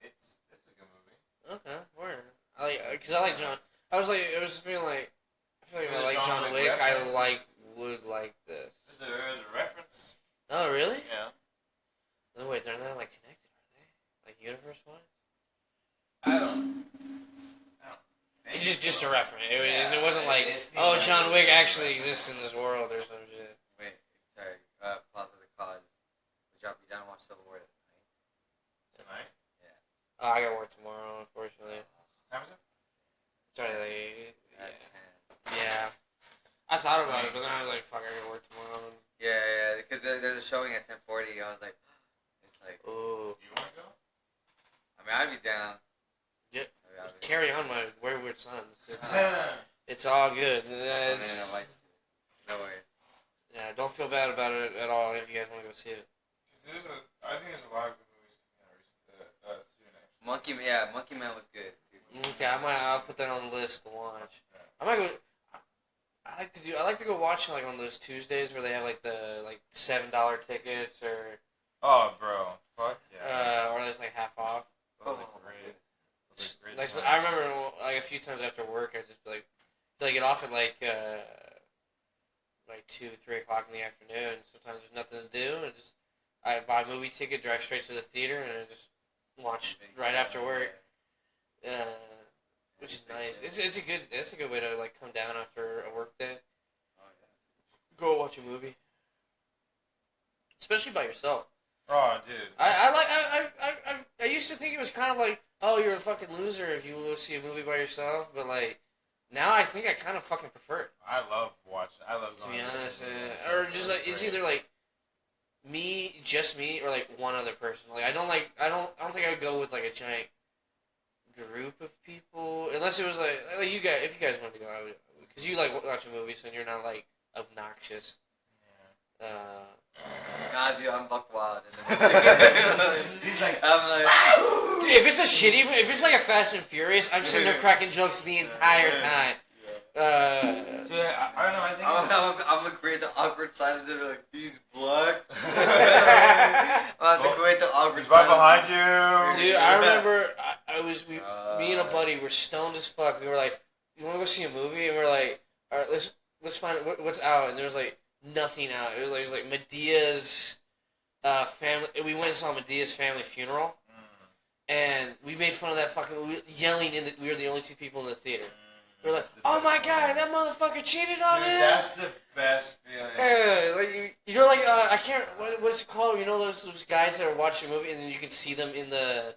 it's a good movie. Okay. Word. because I like John. I was feeling like, I feel like if I like John Wick, reference. I would like this. There's a reference. Oh, really? Yeah. No, wait, they're not like connected, are they? Like universe-wise? I don't. It's just a reference. It wasn't like, like John Wick actually exists in this world or some shit. Wait, sorry. Pause for the cause. We dropped you down and watch Civil War Tonight? Yeah. Oh, I got work tomorrow, unfortunately. What time is it? Sorry, like, At yeah. Yeah. I thought about it, but then I was like, fuck, I got work tomorrow. 10. Yeah, because there's a showing at 10:40. I was like, it's like. Ooh. Do you want to go? I mean, I'd be down. Yeah. I'd be Carry on my wayward sons. It's all good. It's, No worries. yeah, don't feel bad about it at all if you guys want to go see it. I think there's a lot of good movies coming out recently. Monkey Man was good. Dude. Okay, I'll put that on the list to watch. I might go. I like to go watch like on those Tuesdays where they have like the $7 tickets or Oh, bro. Fuck yeah. or there's like half off. Those are great. Those are great Like, times. I remember like a few times after work, I'd just be like get off at like 2-3 o'clock in the afternoon. Sometimes there's nothing to do, and I buy a movie ticket, drive straight to the theater, and I just watch right after work. Which is nice. It's a good way to like come down after a work day. Go watch a movie, especially by yourself. Oh, dude. I used to think it was kind of like, oh, you're a fucking loser if you go see a movie by yourself, but like now I think I kind of fucking prefer it. I love going To be honest, to or just like it's either like just me, or like one other person. Like I don't think I would go with like a giant group of people unless it was like you guys. If you guys wanted to go, I would, because you like watching movies and you're not like obnoxious. Yeah. Nah, dude, I'm buck wild. He's like, I'm like, Dude, if it's like a Fast and Furious, I'm sitting there cracking jokes the entire time. dude, I don't know. I think I'm gonna create the awkward silence and be like, these black. I'm to create the awkward he's right silence. behind you. Dude, I remember me and a buddy were stoned as fuck. We were like, "You want to go see a movie?" And we're like, "All right, let's find what's out." And there was like nothing out. It was like Medea's family. We went and saw Medea's family funeral, and we made fun of that fucking movie, yelling we were the only two people in the theater. We were like, "Oh my god, that motherfucker cheated on Dude, him!" that's the best feeling. Yeah, like you're like I can't. What's it called? You know those guys that are watching a movie and then you can see them in the.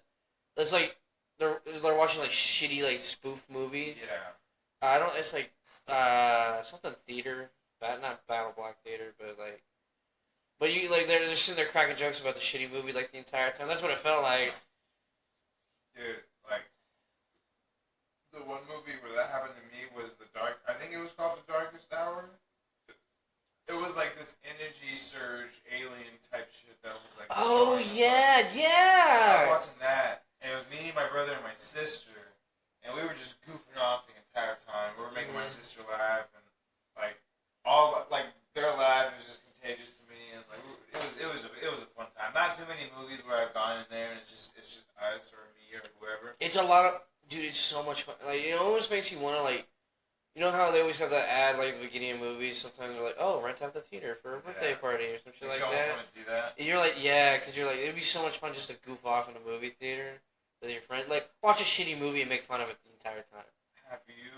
It's like they're watching like shitty like spoof movies. Yeah. I don't. It's like something theater, not Battle Block Theater, but you like they're just sitting there cracking jokes about the shitty movie like the entire time. That's what it felt like. Dude, like the one movie where that happened to me was I think it was called The Darkest Hour. It was like this energy surge alien type shit that was like. Oh I yeah. was watching that, and it was me, my brother, and my sister, and we were just goofing off the entire time. We were making my sister laugh, and like their laugh was just contagious to me, and like it was a fun time. Not too many movies where I've gone in there and it's just us or me or whoever. It's a lot of dude. It's so much fun. Like it almost makes you want to like. You know how they always have that ad like at the beginning of movies? Sometimes they're like, "Oh, rent out the theater for a birthday party or some shit like that." Want to do that? And you're like, "Yeah," because you're like, it'd be so much fun just to goof off in a movie theater with your friend. Like, watch a shitty movie and make fun of it the entire time. Have you?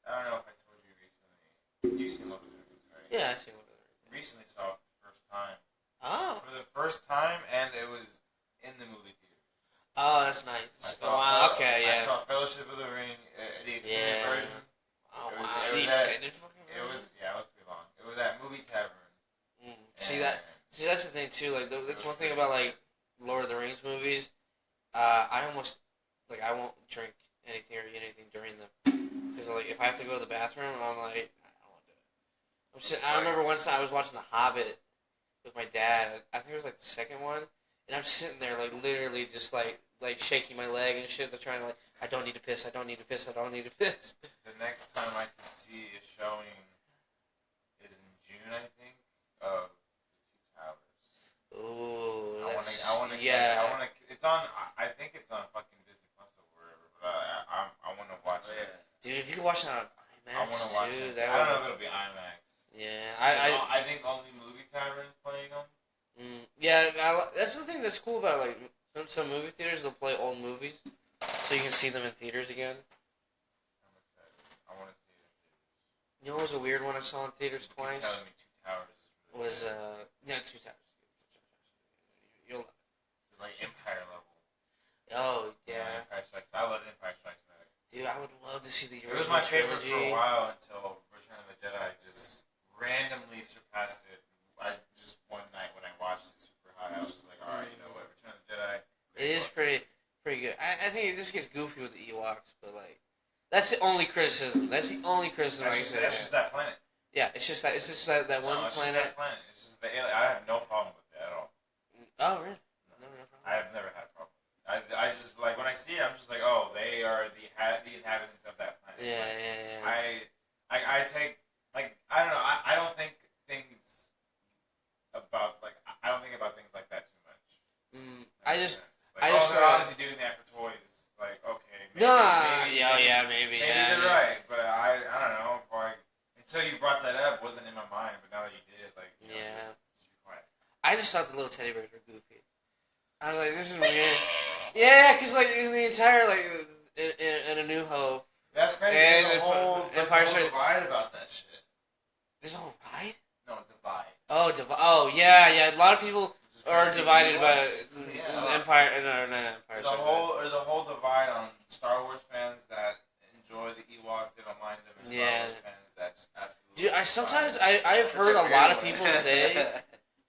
I don't know if I told you recently. You've seen Lord of the Rings, right? Yeah, I see one of them. Recently saw it for the first time. Oh. For the first time, and it was in the movie theater. Oh, that's nice. Wow. Okay. Yeah. I saw Fellowship of the Ring, the extended version. Oh It was- wow. it The was extended fucking It version? was it was pretty long. It was at Movie Tavern. See that's the thing too. Like that's one thing about like Lord of the Rings movies. I almost like I won't drink anything or eat anything during them because like if I have to go to the bathroom, I'm like I don't want to do it. I remember once I was watching The Hobbit with my dad. I think it was like the second one, and I'm sitting there like literally just like shaking my leg and shit. They're trying to like I don't need to piss. I don't need to piss. I don't need to piss. The next time I can see a showing is in June, I think, of The Two Towers. Ooh, I want to. yeah. It's on. I think it's on fucking Disney Plus or wherever. But Dude, if you could watch that on I want IMAX to watch too, it. that I don't know would. if it'll be IMAX. Yeah, I think only Movie Tavern's playing them. Yeah, that's the thing that's cool about like some movie theaters. They'll play old movies, so you can see them in theaters again. I'm excited. I want to see it. You know, what was a weird one I saw in theaters You twice. keep telling me Two Towers is really Was good. no Two Towers. You'll It's like Empire level. oh yeah, Empire Strikes. I love Empire Strikes Back. dude, I would love to see the It was original my favorite trilogy. for a while until Return of the Jedi just randomly surpassed it. I just one night when I watched it super high, I was just like, all right, you know what, Return of the Jedi. It is pretty good. I think it just gets goofy with the Ewoks, but like that's the only criticism. That's the only criticism I can say. That's just that planet. Yeah, it's just that one No, it's planet. Just that planet. It's just the alien. I have no problem with it at all. Oh really? No problem. I have never had a problem. I just like when I see it, I'm just like, oh, they are the inhabitants of that planet. Yeah, Like, yeah. I take like I don't know. I don't think things about like I don't think about things like that too much. I just like, they're obviously doing that for toys. Like okay, maybe, maybe they're right, but I don't know. Like until you brought that up, it wasn't in my mind, but now that you did, like just be quiet. I just thought the little teddy bears were goofy. I was like, this is weird. Yeah, because like in the entire like in A New Hope. That's crazy. And there's a whole divide about that shit. There's a whole ride? No, divide. Oh, Oh, yeah. A lot of people are divided by Empire. No, not Empire. There's a whole divide on Star Wars fans that enjoy the Ewoks. They don't mind them. And Star Wars fans that just absolutely. Dude, I've heard a lot of people say.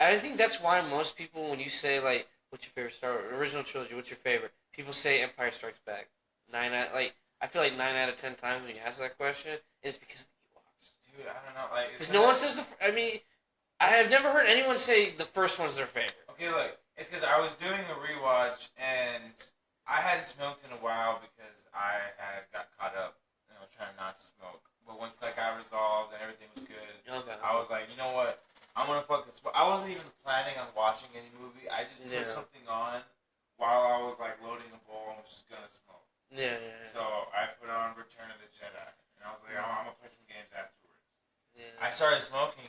I think that's why most people, when you say like, what's your favorite Star Wars original trilogy? What's your favorite? People say Empire Strikes Back. I feel like 9 out of 10 times when you ask that question, it's because of the Ewoks. Dude, I don't know. Like, because no one says I have never heard anyone say the first one's their favorite. Okay, look, it's because I was doing a rewatch and I hadn't smoked in a while because I had got caught up and I was trying not to smoke. But once that got resolved and everything was good, I was like, you know what? I'm gonna fucking smoke. I wasn't even planning on watching any movie. I just put something on while I was like loading a bowl and was just gonna smoke. Yeah. So I put on Return of the Jedi, and I was like, I'm gonna play some games afterwards. Yeah. I started smoking.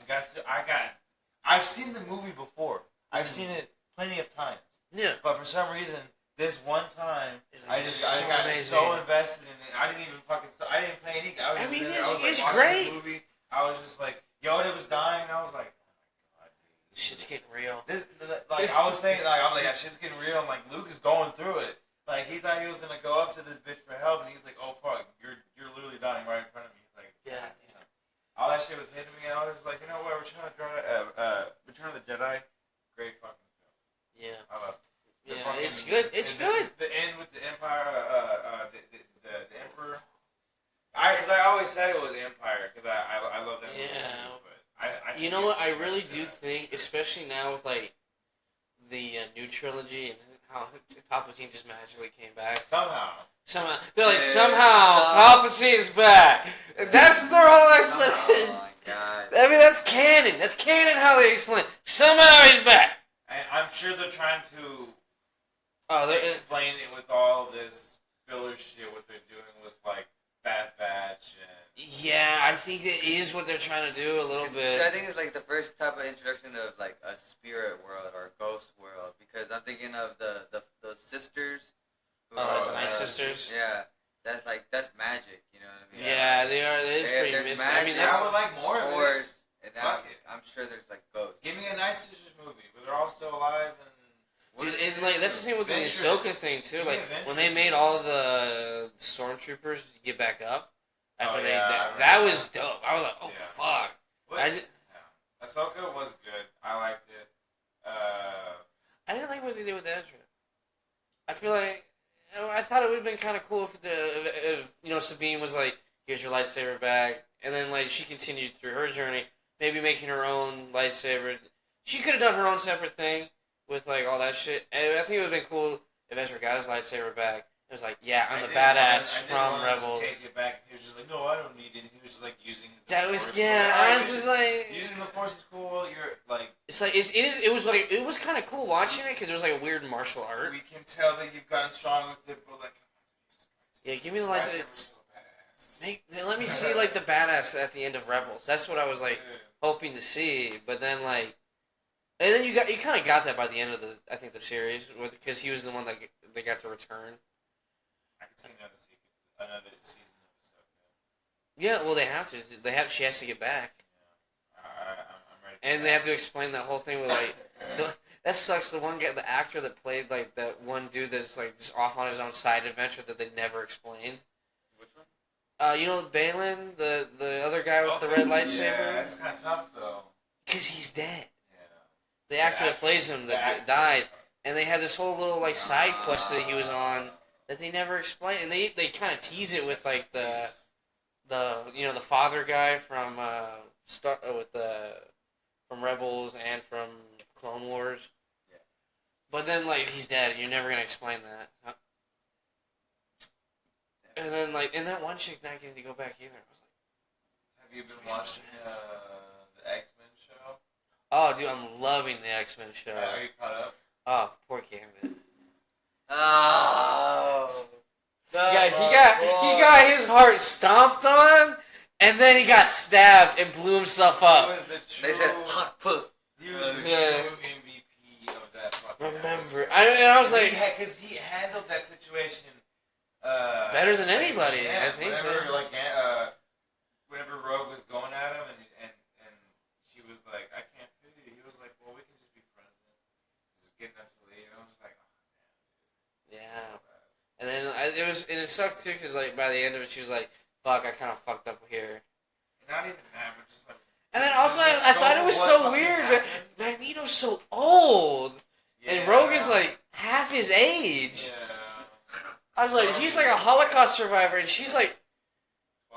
I've seen the movie before. I've seen it plenty of times. Yeah. But for some reason, this one time, I got amazing. so invested in it. I didn't even I didn't play any. It's watching great. The movie. I was just like, Yoda was dying. I was like, oh my god, dude. Shit's getting real. I was saying, yeah, shit's getting real. And like Luke is going through it. Like, he thought he was going to go up to this bitch for help, and he's like, oh, fuck, you're literally dying right in front of me. He's like, yeah. All that shit was hitting me, and I was like, you know what, Return of the Jedi, great fucking film. Yeah. I love it. Yeah, it's good. It's good. The end with the Empire, the Emperor. Because I always said it was Empire, because I love that movie too, but I you know what, I really do think, especially now with, like, the new trilogy, and how Palpatine just magically came back. Somehow. They're like, somehow Palpatine's back. That's their whole explanation. Oh my god. I mean, that's canon. That's canon how they explain it. Somehow he's back. And I'm sure they're trying to explain it with all this filler shit, what they're doing with, like, Bad Batch and... Yeah, I think it is what they're trying to do a little bit. I think it's like the first type of introduction of like a spirit world or a ghost world, because I'm thinking of those sisters. The Night Sisters. Yeah, that's magic. You know what I mean? Yeah, they are. It is pretty missing. I mean, I would like more of it. And now I'm sure there's like ghosts. Give me a Night Sisters movie where they're all still alive and. Dude, and like that's the same with the Ahsoka thing too. Like when they made all the stormtroopers get back up after that was dope. I was like, oh fuck. Ahsoka was good. I liked it. I didn't like what they did with Ezra. I feel like I thought it would have been kind of cool if Sabine was like, here's your lightsaber back, and then like she continued through her journey, maybe making her own lightsaber. She could have done her own separate thing with like all that shit. And I think it would have been cool if Ezra got his lightsaber back. It was like, yeah, I'm the badass from Rebels. To take it back. He was just like, no, I don't need it. He was just like using the Force. I was just like using the Force is cool. You're like it's like it was kind of cool watching it because it was like a weird martial art. We can tell that you've gotten strong with it, but like, yeah, give me the lightsaber. So badass. Let me see like the badass at the end of Rebels. That's what I was like hoping to see, but then like, and then you kind of got that by the end of the series because he was the one that they got to return. I could see another season of this. Yeah, well they have to. She has to get back. Yeah. I'm ready. And they have to explain that whole thing with like, that sucks. The one guy, the actor that played like that one dude that's like just off on his own side adventure that they never explained. Which one? You know Balin, the other guy with the red lightsaber. Yeah, that's kind of tough though. Because he's dead. Yeah. The actor that plays him that died, and they had this whole little like side quest that he was on that they never explained, and they kind of tease it with like the father guy from from Rebels and from Clone Wars. Yeah. But then like he's dead, and you're never gonna explain that. And then like, and that one chick not getting to go back either. I was like, have you been watching the X-Men show? oh, dude, I'm loving the X-Men show. Are you caught up? Oh, poor Gambit. Oh. Yeah, he got his heart stomped on, and then he got stabbed and blew himself up. They said hot put. He was the true MVP of that fucking Remember, episode. I was like, because he handled that situation better than anybody. Yeah, I think so. Whenever Rogue was going at him, and she was like, "I can't feel you," he was like, "Well, we can just be friends." Just getting up to leave, and I was like, "Oh man, Yeah. so bad." And then it sucked too because like by the end of it, she was like, "Fuck, I kind of fucked up here." And not even that, but just like. And then also, I thought it was so weird. Magneto's so old, and Rogue is like half his age. Yeah. I was like, he's like a Holocaust survivor, and she's like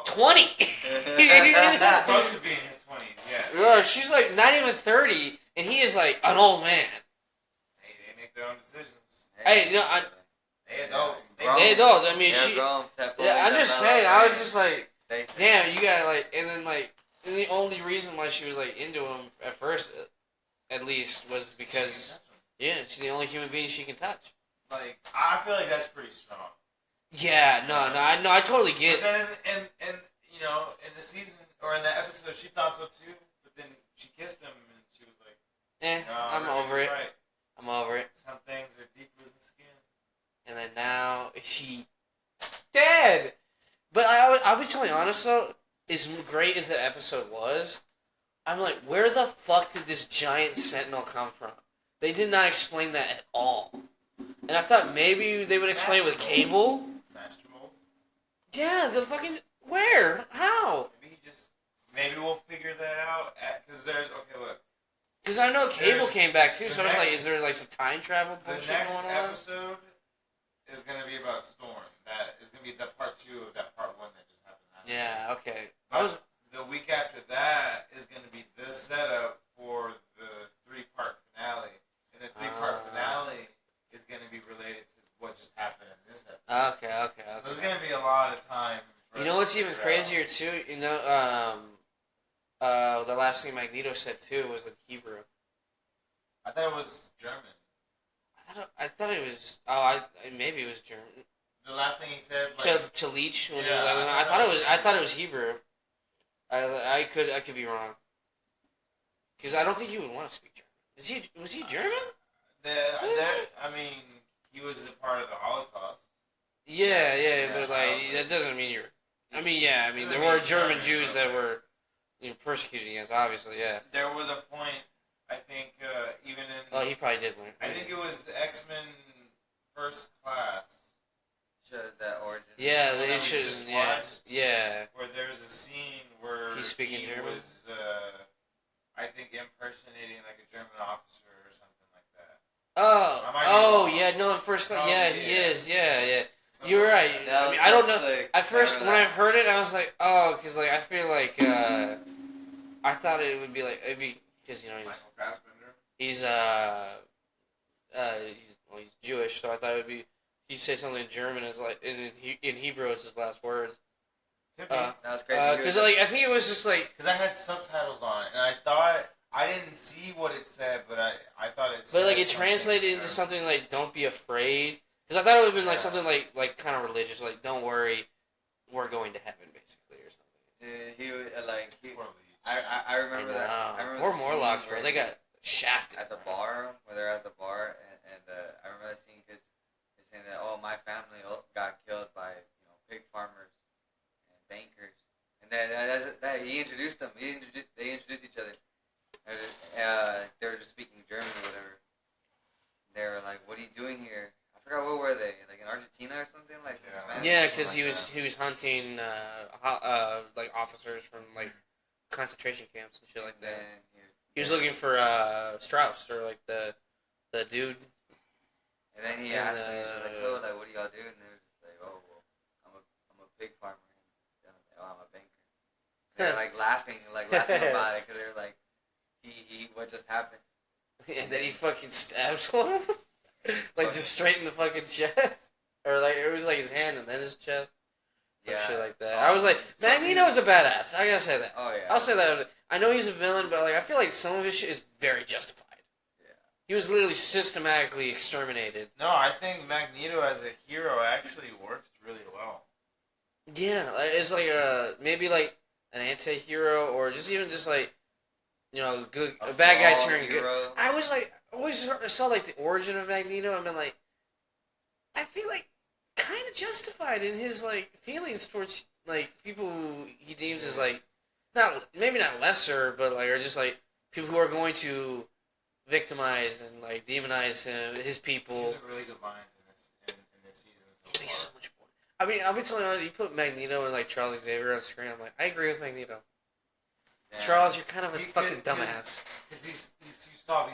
20. He's supposed to be in his 20s, yeah. She's like not even 30, and he is like an old man. Hey, they make their own decisions. Hey, They adults. They adults. I mean, I'm just saying. I was just like, damn, you got like, and then like, and the only reason why she was like into him at first, at least, was because she's the only human being she can touch. Like, I feel like that's pretty strong. Yeah, no, I totally get. But then, in the season or in the episode, she thought so too. But then she kissed him, and she was like, "No, I'm over it. Right. I'm over it." Some things are deeper than skin. And then now she dead. But I'll be totally honest though. As great as the episode was, I'm like, where the fuck did this giant sentinel come from? They did not explain that at all. And I thought maybe they would explain it with Cable. Master Mold? Yeah, the fucking... Where? How? Maybe we'll figure that out. Because there's... Okay, look. Because I know Cable came back too, so I was like, is there like some time travel bullshit going on? The next episode is going to be about Storm. That is going to be the part 2 of that part 1 that just happened last week. Yeah, okay. The week after that is going to be this setup for the 3-part finale. And the 3-part finale is going to be related to what just happened in this episode. Okay. So there's going to be a lot of time. You know what's even crazier too? You know, the last thing Magneto said too was in Hebrew. I thought it was German. I thought it was. Maybe it was German. The last thing he said, like, to Leech. When yeah, he was like, I thought it was Hebrew. I could be wrong. Because I don't think he would want to speak German. Was he German? I mean, he was a part of the Holocaust. Yeah, but like that doesn't mean you're. I mean, there were German Jews that were, persecuted against. Obviously, yeah. There was a point, I think, even in. Oh, he probably did learn. I think it was the X-Men First Class. Showed that origin. Yeah, they should. Yeah. Where there's a scene where he's speaking German. Was, I think, impersonating like a German officer or something like that. Yeah, no, in First Class. Yeah, he is. Yeah. You're right. I mean, I don't know. At first, when I heard it, I was like, oh, because like I feel like I thought it would be like because Michael Fassbender. He's Jewish, so I thought it would be he'd say something in German as like in Hebrew is his last words. That was crazy. Because I think it was just like because I had subtitles on it, and I thought I didn't see what it said, but I thought it. But like it translated into something like "Don't be afraid." Because I thought it would have been like something like kind of religious, like "Don't worry, we're going to heaven," basically. Dude, he would Poor Leech. I remember that. I remember Poor the scene Morlocks, bro. where They got shafted at the bar where they're at the bar, and I remember that scene because they're saying that my family got killed by pig farmers and bankers, and that he introduced them. They introduced each other. They were just speaking German or whatever. They were like, "What are you doing here?" I forgot where were they, like in Argentina or something, like Spanish, Yeah, something because like he was hunting like officers from like concentration camps and shit like that. He was looking for Strauss or like the dude. And then he asked them, he's like, "So, like, what do y'all do?" And they were just like, "Oh, well, I'm a pig farmer." And I was like, "Oh, I'm a banker." They're like laughing about it because they're like, he what just happened? And then he fucking stabs one of them. Like, just straight in the fucking chest. Or, like, it was, like, his hand and then his chest. Or shit like that. I was like, Magneto's a badass. I gotta say that. Oh, yeah. I'll say that. I know he's a villain, but, like, I feel like some of his shit is very justified. Yeah. He was literally systematically exterminated. No, I think Magneto as a hero actually works really well. Yeah, like, it's like maybe, like, an anti-hero or just even just, like, good, a bad guy turning good. I was like, always saw like the origin of Magneto. I've been like, I feel like kind of justified in his like feelings towards like people who he deems as like maybe not lesser, but like are just like people who are going to victimize and like demonize his people. These are really good lines in this season. He makes so much more. I mean, I'll be telling you, you put Magneto and like Charles Xavier on screen. I'm like, I agree with Magneto. Yeah. Charles, you're kind of a fucking dumbass. Because he's too soft.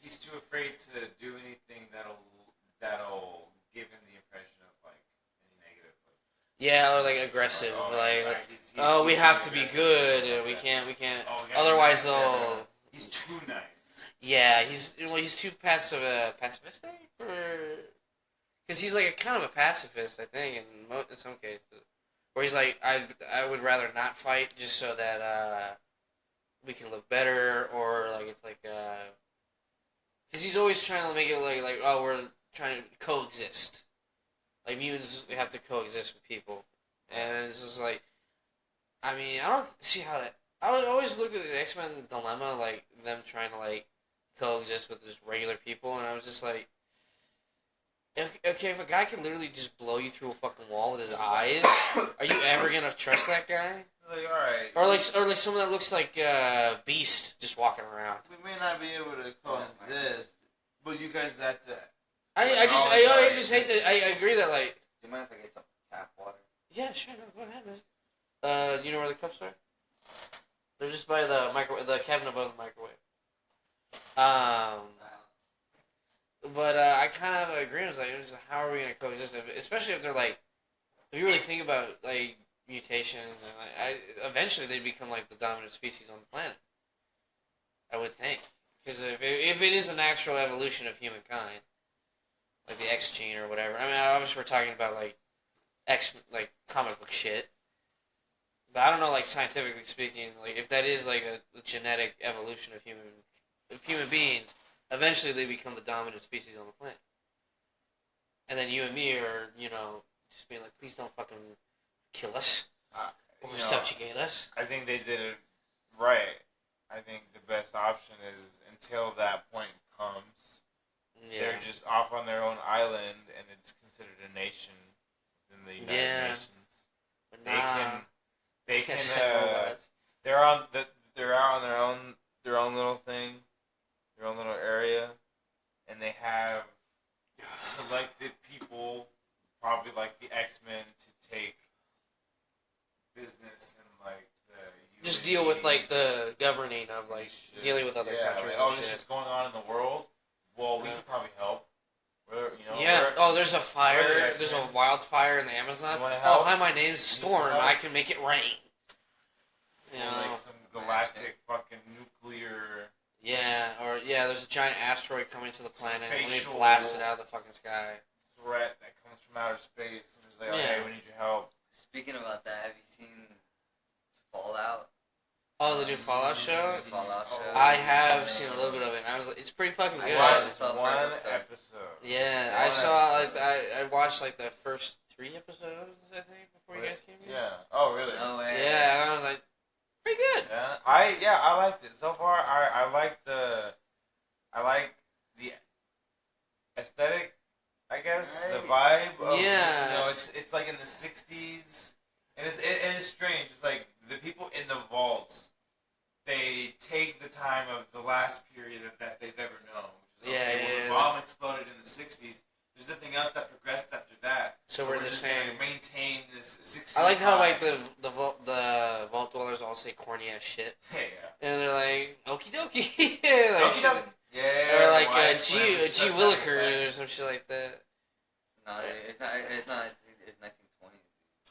He's too afraid to do anything that'll give him the impression of like any negative. Yeah, or like aggressive. We have to be good. And we can't. Otherwise, they'll. He's too nice. Yeah, he's too pacifistic, because he's like a kind of a pacifist, I think, in some cases, where he's like, I would rather not fight just so that we can live better, or like it's like because he's always trying to make it like oh, we're trying to coexist, like mutants have to coexist with people, and it's just like, I mean, I don't see how that. I would always look at the X-Men dilemma, like them trying to like coexist with just regular people, and I was just like, okay, if a guy can literally just blow you through a fucking wall with his eyes, are you ever gonna trust that guy? Like, alright. Or like someone that looks like Beast just walking around. We may not be able to coexist, but you guys have to. I just hate that. I agree that like. Do you mind if I get some tap water? Yeah, sure. No, go ahead, man. Do you know where the cups are? They're just by the the cabinet above the microwave. But I kind of have an agreement. Like, how are we going to coexist? Especially if they're like, if you really think about like mutations, and eventually they become like the dominant species on the planet. I would think, because if it is a natural evolution of humankind, like the X gene or whatever. I mean, obviously we're talking about like like comic book shit. But I don't know, like scientifically speaking, like if that is like a genetic evolution of human beings. Eventually, they become the dominant species on the planet. And then you and me are, just being like, please don't fucking kill us. Or subjugate us. I think they did it right. I think the best option is, until that point comes, they're just off on their own island, and it's considered a nation within the United Nations. They can, they're out on their own little thing. Their own little area, and they have selected people, probably like the X-Men, to take business and like the just deal with like the governing of like dealing with other countries. Like, this is going on in the world. Well, we could probably help. There's a fire. There's a wildfire in the Amazon. Oh, hi, my name's Storm. I can make it rain. Like some galactic fucking nuclear. Yeah, there's a giant asteroid coming to the planet. Let me blast it out of the fucking sky. Threat that comes from outer space. And it's like, hey, we need your help. Speaking about that, have you seen Fallout? Oh, the new Fallout show? Fallout show. I have seen a little bit of it, and I was like, it's pretty fucking good. I watched one episode. Yeah, I saw, like, I watched, like, the first 3 episodes, I think, before you guys came here. Yeah. Oh, really? No way. Yeah, and I was like, liked it so far. I like the aesthetic. I guess Right. the vibe. Of, Yeah. You know, it's like in the '60s, and it is strange. It's like the people in the vaults. They take the time of the last period that they've ever known. Which is, okay, when the bomb exploded in the '60s, there's nothing else that progressed after that. So we're just saying gonna maintain this '60s. I like how vibe. like the vault dwellers all say corny ass shit, Hey, and they're like okie dokie, like, Okie dokie. Yeah. or like White G flames, Willikers or sex. some shit like that. No, it's not. It's not. It's 1920s.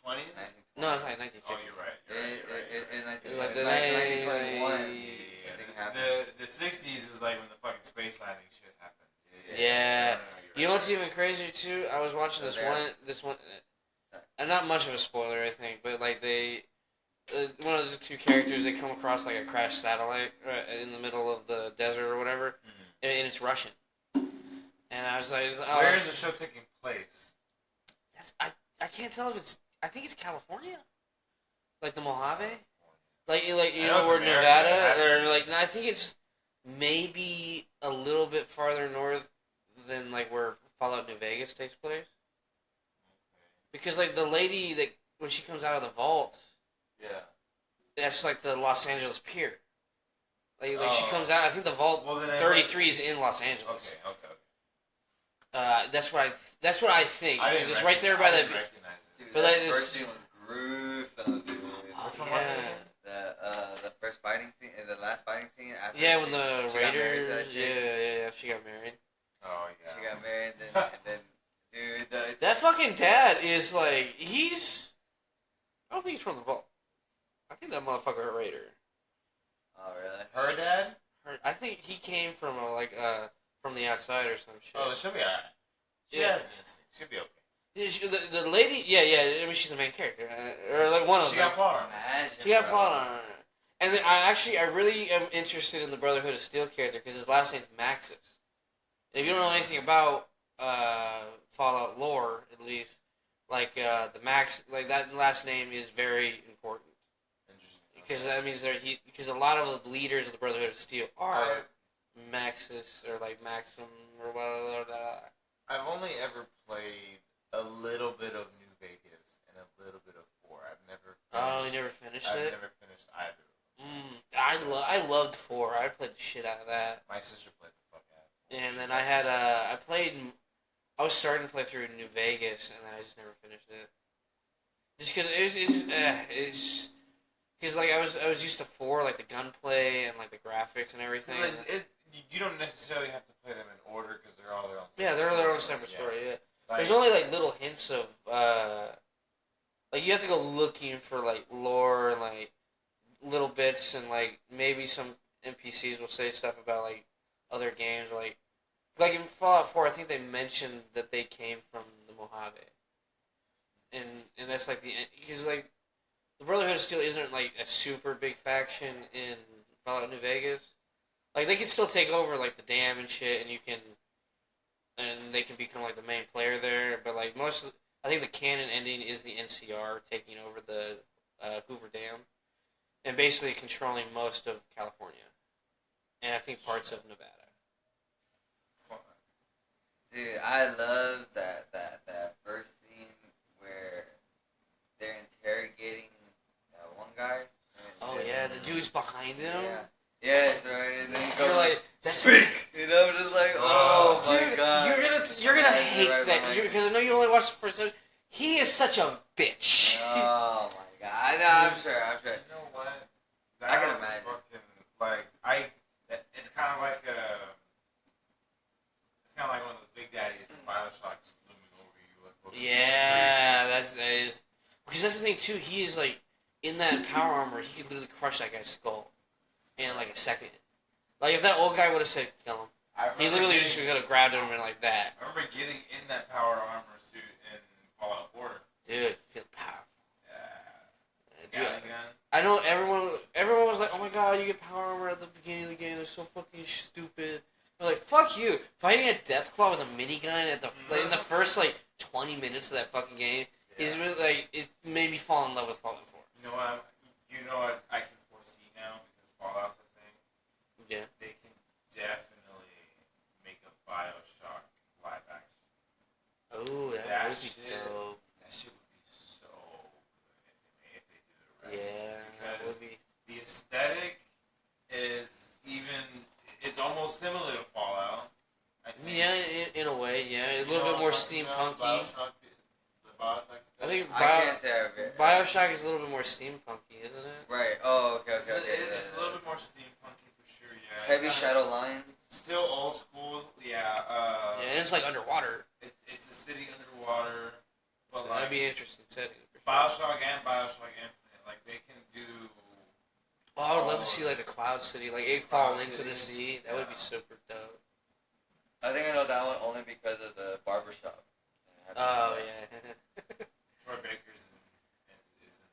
20s? No, it's like 1950. Oh, you're right. It's Like 1921. The 60s is like when the fucking space landing shit happened. Yeah. You're You know right. what's even crazier too? I was watching this one, and not much of a spoiler, I think, but like one of the two characters, they come across like a crashed satellite in the middle of the desert or whatever, Mm-hmm. and it's Russian. And I was like, Where is the show taking place? I can't tell if it's. I think it's California, like the Mojave, like you know where America, Nevada, or like no, I think it's maybe a little bit farther north than like where Fallout New Vegas takes place. Because like the lady that when she comes out of the vault, Yeah. that's like the Los Angeles Pier. Like she comes out. I think the vault Well, then 33 is in Los Angeles. Okay. That's what I think. I Because didn't it's right there by the. recognize it. Dude, But that like first scene was gruesome, dude. Oh, Which one was it yeah. The first fighting scene, the last fighting scene after. Yeah, when the she got married to Raiders. that chick. Yeah, she got married. Oh, yeah. She got married, and then dude, That fucking dad is like he's. I don't think he's from the vault. I think that motherfucker a Raider. Oh really? Her dad? I think he came from from the outside or some shit. Oh, she'll be alright. She Yeah. has an instinct. She'll be okay. Yeah, the lady, yeah. I mean, she's the main character, or like one of She them. got plot on. Imagine, She got bro. plot on her. And then I really am interested in the Brotherhood of Steel character because his last name's Maxis. And if you don't know anything about Fallout lore, at least, like the Max, like that last name is very important because that means because a lot of the leaders of the Brotherhood of Steel are Maxis or like Maxim or whatever. I've only ever played a little bit of New Vegas and a little bit of 4. I've never Oh, finished, you never finished I've it? never finished either. I loved 4. I played the shit out of that. My sister played the fuck out of it. And then I had I was starting to play through New Vegas, and then I just never finished it. Just because it's because like I was used to 4, like the gunplay and like the graphics and everything. You don't necessarily have to play them in order because they're all their own. Yeah, they're their own separate story. Yeah, Like, there's only like little hints of like you have to go looking for like lore and like little bits and like maybe some NPCs will say stuff about like other games or like in Fallout 4 I think they mentioned that they came from the Mojave, and that's like because like the Brotherhood of Steel isn't like a super big faction in Fallout New Vegas. Like they can still take over like the dam and shit, and they can become like the main player there. But like I think the canon ending is the NCR taking over the Hoover Dam, and basically controlling most of California, and I think parts of Nevada. Dude, I love that first scene where they're interrogating that one guy. Oh yeah, the dude's behind him. Yeah. Yes, right. And then he goes You're like, that's speak. You know, just like, oh my dude, god. you're gonna That's hate right that behind because I know you only watched the first episode. He is such a bitch. Oh my god. I know. I'm sure. You know what? That I can was imagine. Fucking, it's kind of like one of those big daddies from Bioshock just looming over you. Like, Yeah, that is because that's the thing too. He is like in that power armor. He could literally crush that guy's skull in like a second. Like if that old guy would have said kill him, he literally just could have grabbed him and like that. I remember getting in that power armor suit in Fallout 4. Dude, feel powerful. Yeah. Dude, Gatling gun. I know everyone was like, oh my god, you get power armor at the beginning of the game. It's so fucking stupid. They're like, fuck you. Fighting a Deathclaw with a minigun in the first like 20 minutes of that fucking game is really like it made me fall in love with Fallout 4. You know what I can foresee now because Fallout's a thing. aesthetic is almost similar to Fallout. I think. Yeah, in a way, yeah, a little bit more steampunky. The Bioshock I think I can't say I've been. Bioshock is a little bit more steampunky, isn't it? Right. Oh, okay. It's a little bit more steampunky for sure. Yeah. Heavy Shadow Lions. Still old school. Yeah. Yeah, and it's like underwater. It's a city underwater. But So like, that'd be an interesting setting. For sure. Bioshock and Bioshock Infinite, like they can do. Oh, I would love to see like the Cloud City, like it falling into the City. sea. That would be super dope. I think I know that one only because of the barbershop. Oh yeah. Troy Baker's is in Infinite.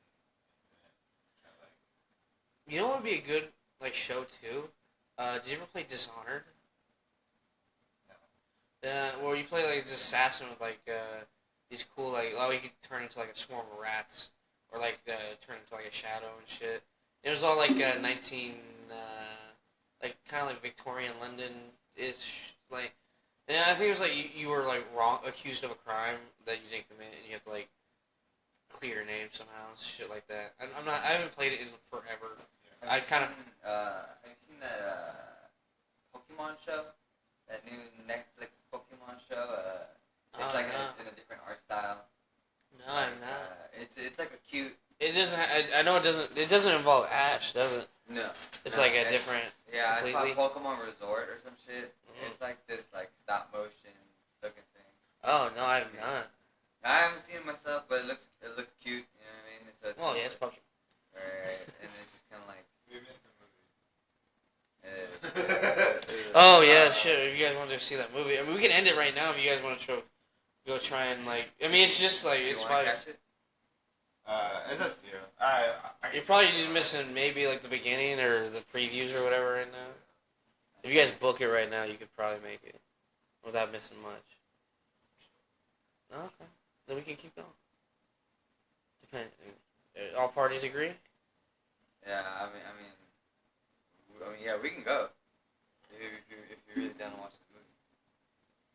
You know what would be a good like show too? Did you ever play Dishonored? No. Well, you play like this assassin with like these cool like you could turn into like a swarm of rats or like turn into like a shadow and shit. It was all like 19 like kind of like Victorian London ish like. And I think it was like you were like accused of a crime that you didn't commit, and you have to like clear your name somehow, shit like that. I haven't played it in forever. Have you seen that Pokemon show? That new Netflix Pokemon show? It's like in a different art style. No, I'm not. It's like a cute. It doesn't. I know it doesn't. It doesn't involve Ash, does it? No. It's like a different. Yeah, completely. it's called Pokemon Resort or some shit. Mm-hmm. It's like this like stop motion looking thing. Oh no, I have not. I haven't seen it myself, but it looks cute. You know what I mean? Well, yeah, it's Pokemon. Right, and it's just kind of like. We missed the movie. Oh yeah, shit. If you guys want to see that movie, I mean, we can end it right now if you guys want to go try and like. I mean, it's just like it's fine. It's up to you. You're probably just missing maybe like the beginning or the previews or whatever right now. If you guys book it right now, you could probably make it without missing much. Okay, then we can keep going. All parties agree? Yeah, I mean, yeah, we can go. If you're really down to watch the movie.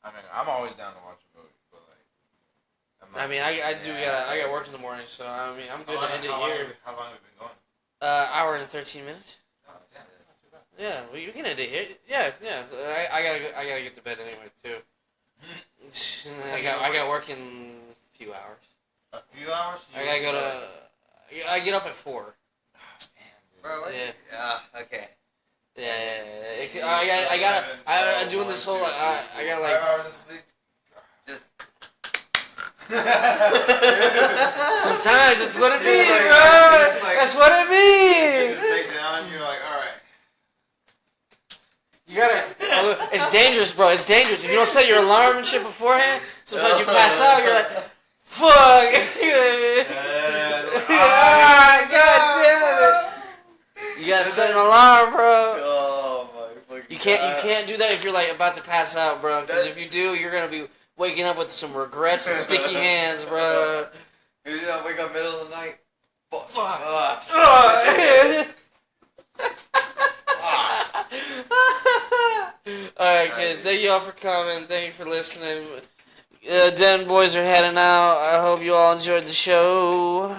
I mean, I'm always down to watch a movie, but like. I got work in the morning, so I mean, I'm good to end it here. How long have we been going? Hour and 13 minutes. Oh, yeah, that's not too bad. Yeah, well, you can end it here. Yeah. I gotta get to bed anyway too. I got work in a few hours. A few hours? I gotta go to. I get up at 4. Oh, damn, dude. Bro, what? Yeah. Okay. Yeah. I'm doing this whole. I got like. 5 hours of sleep. Just. Sometimes that's what it means, like, bro. That's what it You means. just lay down, you're like, alright. You gotta. It's dangerous, bro. It's dangerous. If you don't set your alarm and shit beforehand, sometimes you pass out. You're like, fuck. God damn it. You gotta set an alarm, bro. Oh my fucking You can't do that if you're like about to pass out, bro. Because if you do, you're gonna be waking up with some regrets and sticky hands, bro. You know, wake up middle of the night. Fuck. Alright, kids. Thank you all for coming. Thank you for listening. Den boys are heading out. I hope you all enjoyed the show.